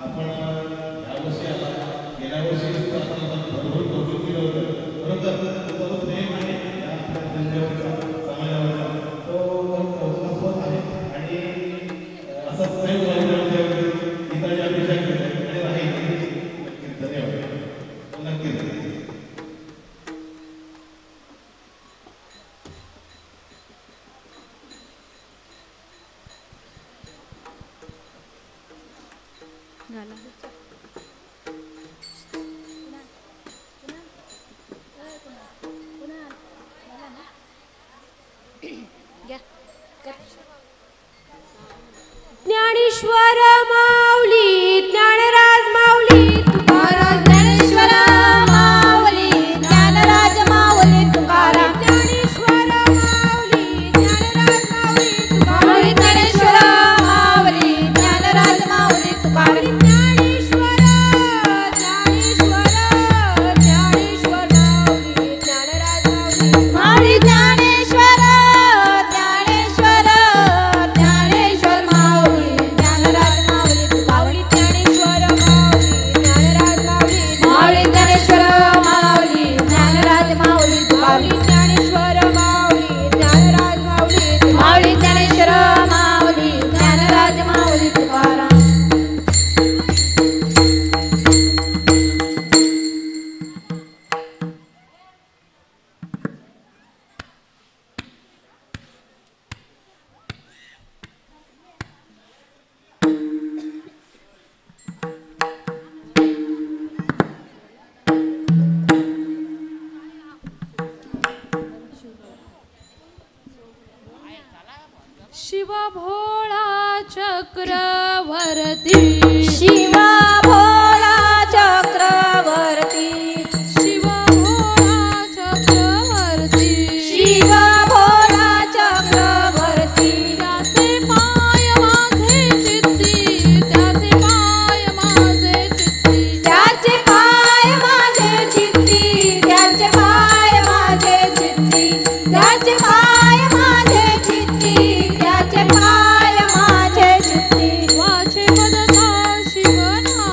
आपण यावर्षी आला गेल्या वर्षी सुद्धा आपण भरपूर कौतुक केलं होतं परंतु तो प्रेम आहे या आपल्या जनतेवरचा समाजावरचा तो कौतुकास्पद आहे आणि असंच प्रेम इतर अपेक्षा करतो आणि राहील. नक्कीच धन्यवाद. नक्कीच ज्ञानेश्वर माऊली ज्ञानराज माऊली तुकाराम ज्ञानेश्वर माऊली ज्ञानराज माऊली तुकाराम ज्ञानेश्वर माऊली ज्ञानराज माऊली तुकाराम ज्ञानेश्वर माऊली ज्ञानराज माऊली तुकाराम ज्ञानेश्वर ज्ञानेश्वर ज्ञानेश्वर माऊली ज्ञानराज माऊली माऊली ज्ञानेश्वर ज्ञानेश्वर ज्ञानेश्वर माऊली ज्ञानराज माऊली तुकावली ज्ञानेश्वर माऊली ज्ञानराज माऊली माऊली ज्ञानेश्वर माऊली ज्ञानराज माऊली तुकावली ज्ञानेश्वर माऊली ज्ञानराज माऊली माऊली ज्ञानेश्वर माऊली ज्ञानराज माऊली तुकाराम. शिव भोळा चक्रवर्ती शिव भोळा चक्रवर्ती शिव भोळा चक्रवर्ती शिव भोळा चक्रवर्ती त्याचे पाय माझे चित्ती त्याचे पाय माझे चित्ती त्याचे पाय माझे चित्ती त्याचे पाय माझे चित्ती त्याचे पाय माझे चित्ती त्याचे पाय माझे चित्ती वाचे पदता शिवना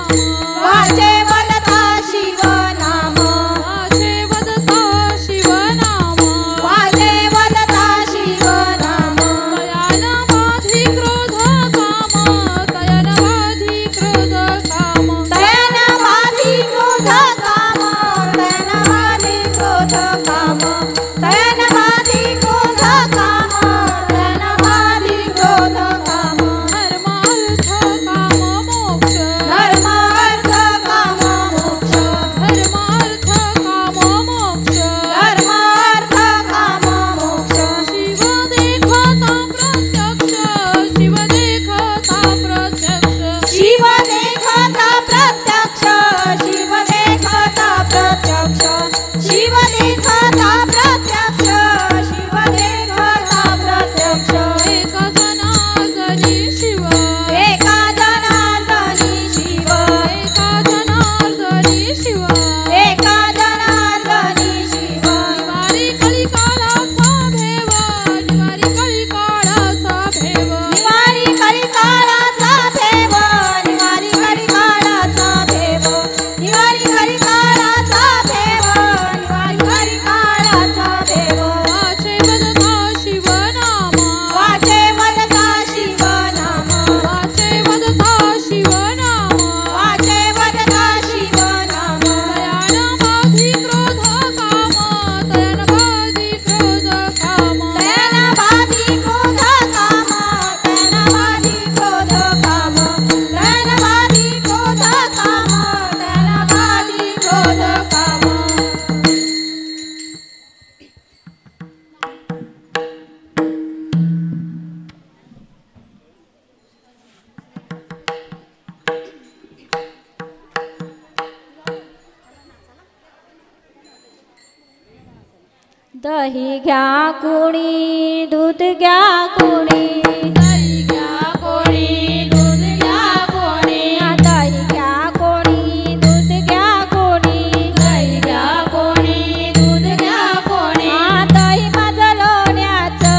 दही घ्या कोणी दूध घ्या कोणी दही घ्या कोणी दूध घ्या कोणी दही घ्या कोणी दूध घ्या कोणी दही घ्या कोणी दूध घ्या कोणी दही माझं लोण्याचं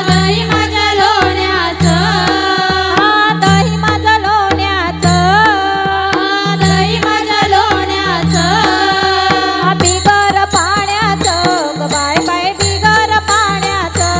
दही माझ्या लोण्याचं दही माझं लोण्याचं दही माझ्या लोण्याचं बिगर पाण्याचं ग बाय बाय बिगर पाण्याचं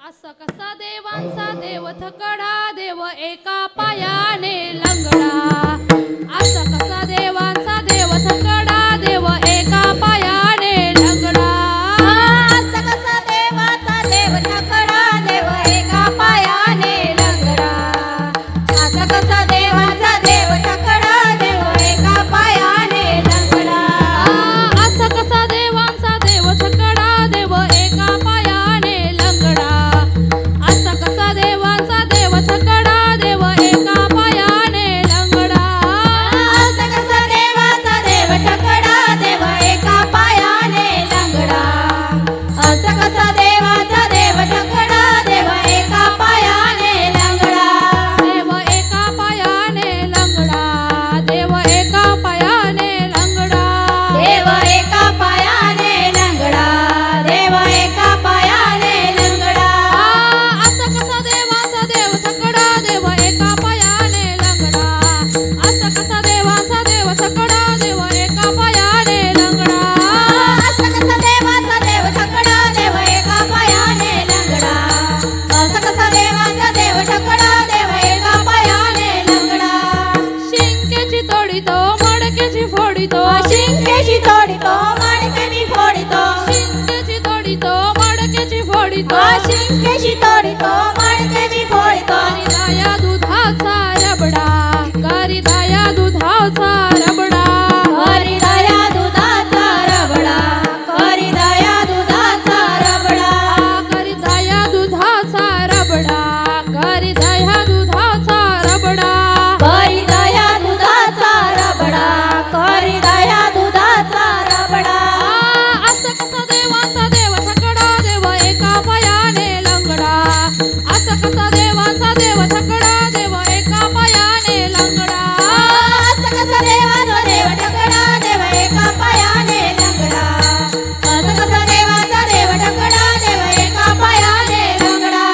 असा कसा देवांचा देव थकडा देव एका पायाने लंगडा असा कसा देवांचा देव थकडा देव एका पायाने लंगडा असा कसा देवाचा देव थकडा देव एका पायाने लंगडा असा कसा देवाचा देव थकडा देव एका पायाने लंगडा असा कसा देवांचा देव थकडा देव एका पायाने लंगडा असा कसा देवांचा देव थकडा देव एका पायाने लंगडा असा कसा देवाचा देव थकडा देव एका पायाने लंगडा असा कसा देवाचा देव थकडा देव एका पायाने लंगडा देव एका पायाने लंगडा देव एका पायाने लंगडा देव एका पायाने लंगडा देव एका पायाने लंगडा असा कसा देवाचा देव थकडा देव एका पायाने लंगडा असा कसा देवाचा देव थकडा देव एका पायाने लंगडा असा कसा देवाचा देव थकडा देव एका पायाने लंगडा असा कसा देवाचा देव थकडा देव एका पायाने लंगडा शिंकेची तोडीतो मडकेची फोडीतो शिंकेची तोडीतो मडकेची फोडीतो शिंकेची तोडीतो मडकेची फोडीतो शिंकेची तोडीतो मडकेची फोडीतो दया दुधाचा रबडा करी दया दुधाचा रबडा हरी दया दुधाचा रबडा हरी दया दुधाचा रबडा करी दया दुधाचा रबडा करी दया दुधाचा रबडा हरी दया दुधाचा रबडा हरी दया दुधाचा रबडा असं कसा देवाचा देव थकडा देव एका पायाने लंगडा असं कसा देवाचा देव थकडा देव एका पायाने लंगडा असं कसा देवाचा देव थकडा देव एका पायाने लंगडा असं कसा देवाचा देव थकडा देव एका पायाने लंगडा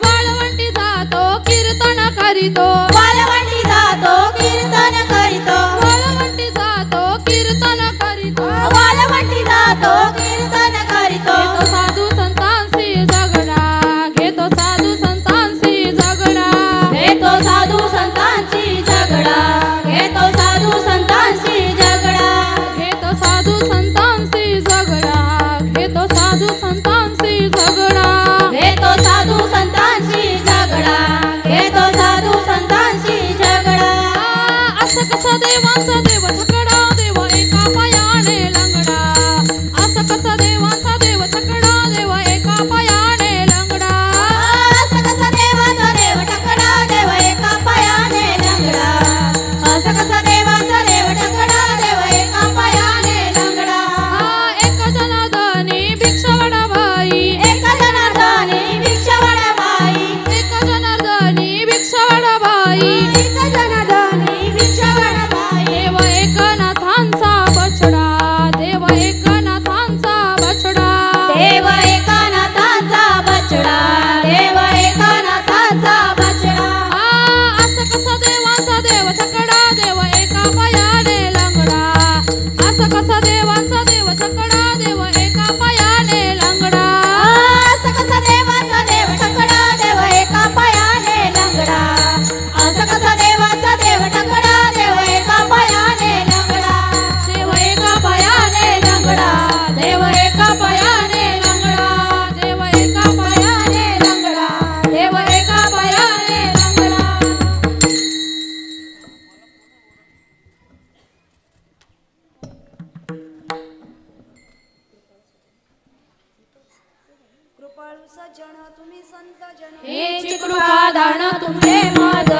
वाळवंटी जातो कीर्तन करीतो वाळवंटी जातो कीर्तन करीतो वाळवंटी जातो कीर्तन करीतो वाळवंटी जातो कीर्तन करीतो घेतो साधू संतांशी झगडा घेतो साधू संतांशी झगडा घेतो साधू संतांची झगडा घेतो साधू संतांची झगडा घेतो साधू संतांशी झगडा घेतो साधू संतांशी झगडा घेतो साधू संतांची झगडा घेतो साधू संतांची झगडा असं कसा देवांचा देव थकडा देव एका पायाने लंगडा असं कसा देवांचा देव थकडा देव एका पायाने लंगडा असं कसा देवाचा देव थकडा देव एका पायाने लंगडा असं कसा देवाचा देव थकडा देव एका पायाने लंगडा एका जनार्दनी भिक्षावडा बाई एका जनार्दनी भिक्षावडा बाई एका जनार्दनी भिक्षावडा बाई एका जनार्दनी भिक्षावडा बाई देव एकनाथांचा बछडा देव एकनाथांचा बछडा देव एकनाथाचा बछडा देव एकनाथाचा बछडा असं कसा देवांचा देव थकडा देव एका पायाने लंगडा असं कसा देवांचा देव थकडा देव एका पायाने लंगडा असं कसा देवाचा देव थकडा देव एका पायाने लंगडा असं कसा देवाचा देव थकडा देव एका पायाने लंगडा देव एका पायाने लंगडा देव एका पायाने लंगडा देव एका पायाने लंगडा देव एका पायाने लंगडा कृपाळू सज्जन तुम्ही संत जन हेची कृपा दान तुमचे मद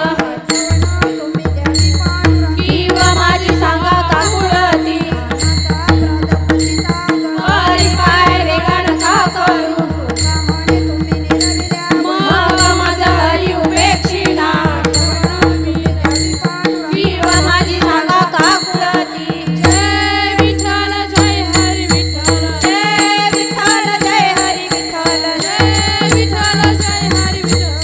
तुम्ही द्यावी पांडुरंग किंवा माझी सांगा का कुळती हरी पाय वेगण का करू म्हणे तुम्ही निरविल्या मग माझा हरी उपेक्षिणा तुम्ही द्यावी पांडुरंग किंवा माझी सांगा का कुळती जय विठ्ठल जय हरी विठ्ठल जय विठ्ठल जय हरी विठ्ठल जय विठ्ठल जय हरी विठ्ठल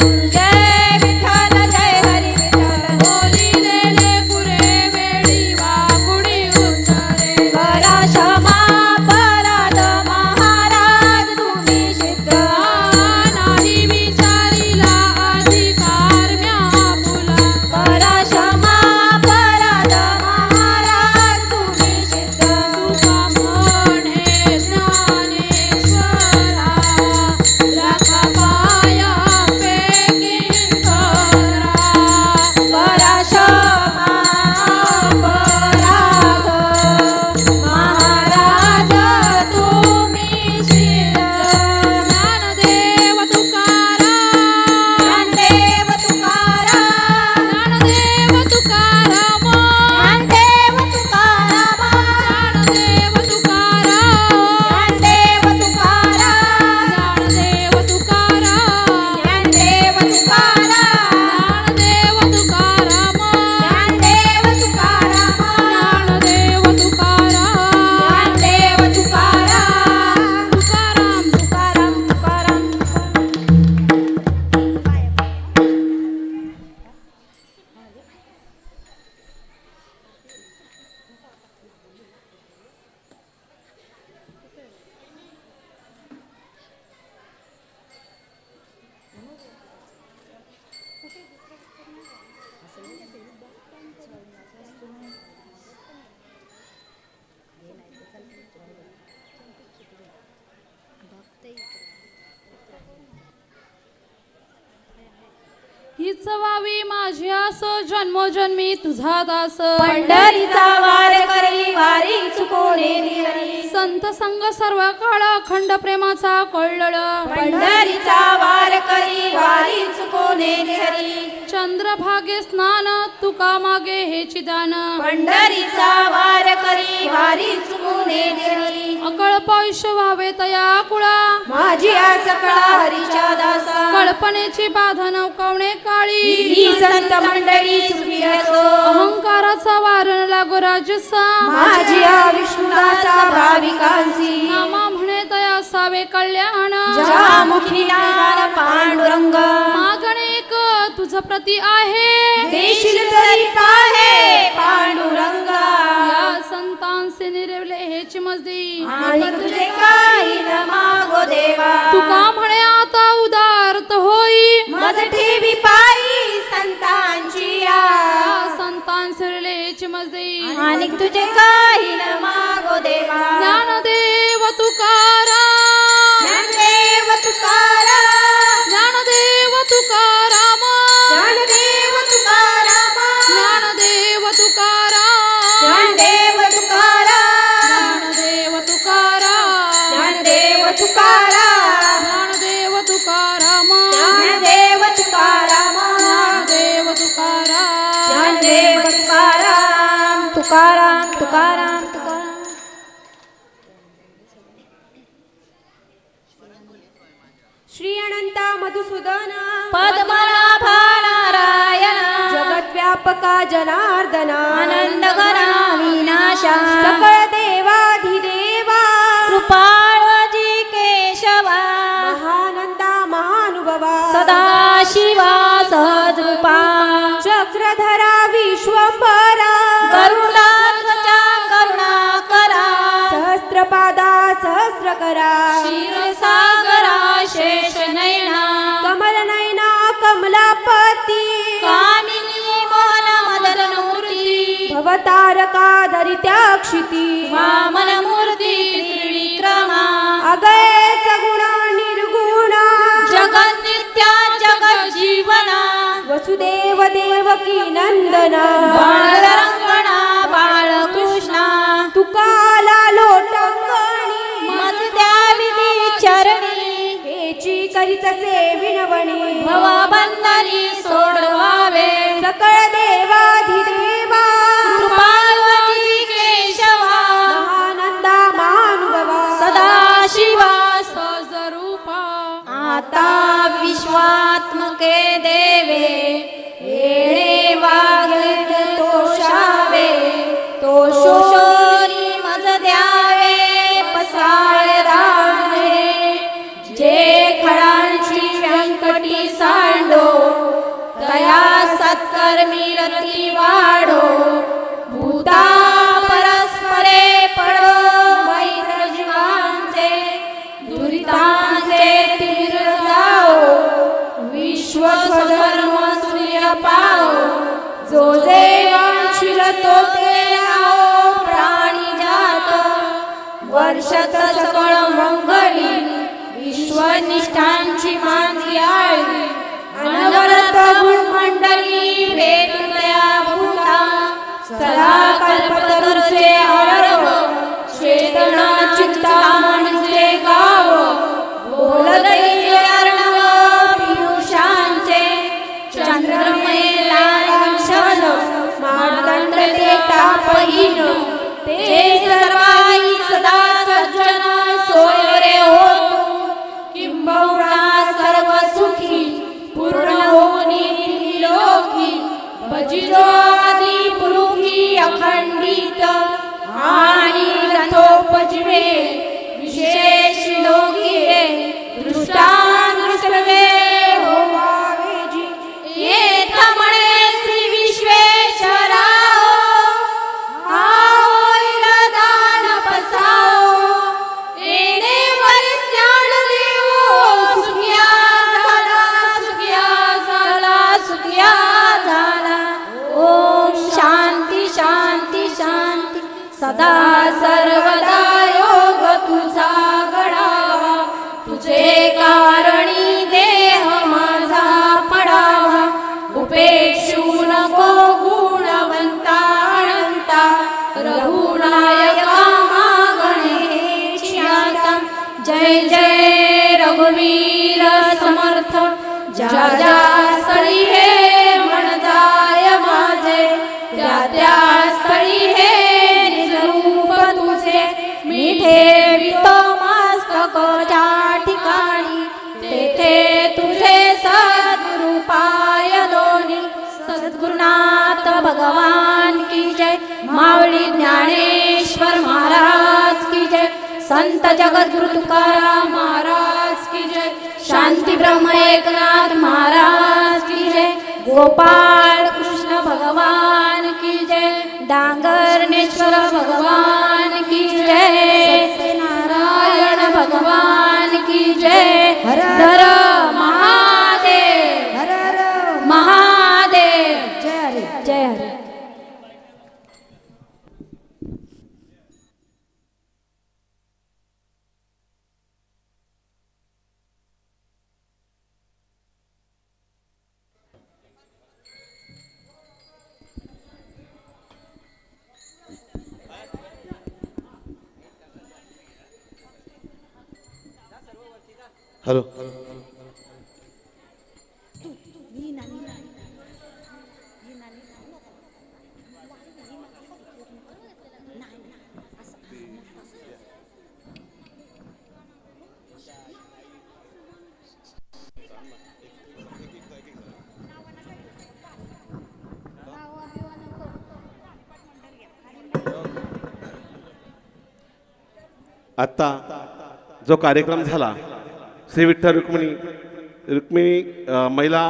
व्हावी माझी आस जन्मोजन्मी तुझा दास पंढरीचा वार करी वारी चुकोने हरी संत संग सर्व काळ अखंड प्रेमाचा कळळ पंढरीचा वार करी वारी चुकोने हरी चंद्रभागे स्नान तुका मागे हे चिदान पंढरीचा वार करी वारी चुकोने हरी अकळप आयुष्य व्हावे तया कुळा माझी आस कळा हरीच्या दासा कल्पनेची बाधा नवकावणे काळी ही संत मंडळी सुखी असो अहंकाराचा वारण लागो राजसा माझी आ विष्णुदासा भाविकांसी नामा म्हणे तया असावे कल्याण ज्या मुखी नारायण पांडुरंग मागणे एक तुझ प्रती आहे देशील तरी पाहे पांडुरंग या संतांचे निरवले हेची मजदी आणि तुझे काही न मागो देवा तुका म्हणे आता उदारत होई मज ठेवी पायी संतांची या आ संतांचे निरवले हेची मजदी आणि तुझे काही न मागो देवा ज्ञानदेव तुकाराम ज्ञानदेव तुकाराम ज्ञानदेव तुकाराम ज्ञानदेव तुकाराम ज्ञानदेव तुकाराम ज्ञानदेव तुकाराम ज्ञानदेव तुकाराम ज्ञानदेव तुकाराम ज्ञानदेव तुकाराम ज्ञानदेव तुकाराम ज्ञानदेव तुकाराम ज्ञानदेव तुकाराम तुकाराम तुकाराम तुकाराम श्री अनंता मधुसूदन पद्मनाभा नारायण जगद्व्यापका जनार्दना आनंद घना विनाशा सकळ देवाधिदेवा कृपाळजी केशवा महानंदा महानुभवा सदा शिवा सहजरूपा चक्रधरा विश्वंभरा करुणाध्वजा करुणाकरा सहस्रपादा सहस्रकरा क्षीरसागरा शेष नयना कमलनयना कमलापती कामिनी मोहन मदन मूर्ती भवतारका धरित्या क्षिती वामन मूर्ती त्रिविक्रमा अगये सगुणा निर्गुणा जगन्नित्या जगज्जीवना वसुदेव देवकी नंदना बाळरंगणा बाळकृष्णा तुकाला लोटंगणी मज द्याविधी चरणी हेची करीतसे विनवणी भवबंधनी सोडवावे सकळ देवाधिदेवा कृपाळवती केशवा महानंदा महानुभवा सदा शिवा सहजरूपा आता विश्वात्मके देवे येणे वागत तोषावे तोषोनी मज द्यावे पसाळ राणे जे खळांची व्यंकटी सांडो तया सत्कर्मी रती वाढो भूता परस्परे पडो मैत्र जीवांचे दुरितांचे तीर जाओ विश्व स्वधर्म सूर्य पाओ जो जे वांछिल तो ते आओ प्राणी जात वर्षत सकळ मंगळी विश्वनिष्ठांची मांदी आळी अनवरत गुणमंडली भेटतया भूता सदा कल्पतरुचे हरव चेतना चित्ता म्हणजे गाव बोलते अर्णव पियुषांचे चंद्रमय लाल क्षण मार्दंड ते तापहीन ते सर्वाई सदा सज्जन सोयरे होतो किंबहुना सर्व सुखी पूर्ण होनी लोकी भजिलो आदि पुरुखी अखंडित आणि रथोपजवे विशेष लोकी दृष्टानुष्टवे होवावे जी येथ म्हणे श्री विश्वेश्वरा आओ दान पसाओ येणे वर ज्ञान देवो सुखिया झाला सुखिया झाला ओम शांती शांती शांती सदा सर्वदा योग तुझा घडावा तुझे कारणी देह माझा पडावा ज्या ज्या स्थळी हे मन जाय माझे त्या त्या स्थळी हे निज रूप तुझे मी ठेवितो मस्तक ज्या ठिकाणी तेथे तुझे सद्गुरु पाय दोन्ही सद्गुरुनाथ भगवान की जय माऊली ज्ञानेश्वर महाराज की जय संत जगद्गुरु तुकाराम महाराज की जय शांती ब्रह्म एकनाथ महाराज की जय गोपाल कृष्ण भगवान की जय डांगरनेश्वर भगवान की जय सत्यनारायण भगवान की जय हर हर महादेव हर हर महादेव जय हरे जय हरे. हॅलो आत्ता जो कार्यक्रम झाला श्री विठ्ठल रुक्मिणी महिला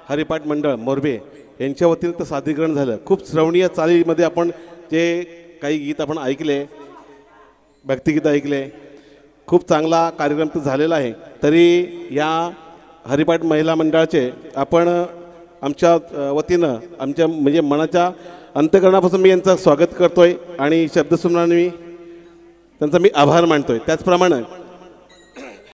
हरिपाठ मंडळ मोरबे यांच्या वतीनं सादरीकरण झालं. खूप श्रवणीय चालीमध्ये आपण जे काही गीत आपण ऐकले, भक्तिगीत ऐकले, खूप चांगला कार्यक्रम तर झालेला आहे. तरी या हरिपाठ महिला मंडळाचे आपण आमच्या वतीनं आमच्या म्हणजे मनाच्या अंतःकरणापासून मी यांचं स्वागत करतोय आणि शब्दसुमनाने मी त्यांचा मी आभार मानतोय. त्याचप्रमाणे